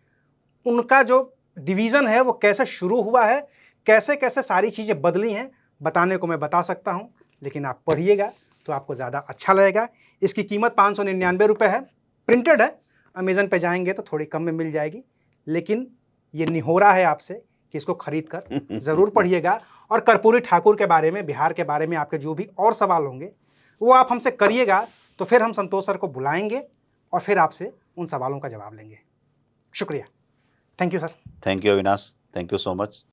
उनका जो डिवीज़न है वो कैसे शुरू हुआ है, कैसे कैसे सारी चीज़ें बदली हैं। बताने को मैं बता सकता हूं, लेकिन आप पढ़िएगा तो आपको ज़्यादा अच्छा लगेगा। इसकी कीमत 599 रुपये है, प्रिंटेड है। अमेज़न पे जाएंगे तो थोड़ी कम में मिल जाएगी, लेकिन ये निहोरा है आपसे कि इसको खरीद कर ज़रूर पढ़िएगा। और कर्पूरी ठाकुर के बारे में, बिहार के बारे में आपके जो भी और सवाल होंगे वो आप हमसे करिएगा, तो फिर हम संतोष सर को बुलाएंगे और फिर आपसे उन सवालों का जवाब लेंगे। शुक्रिया। Thank you sir. Thank you Avinash, thank you so much.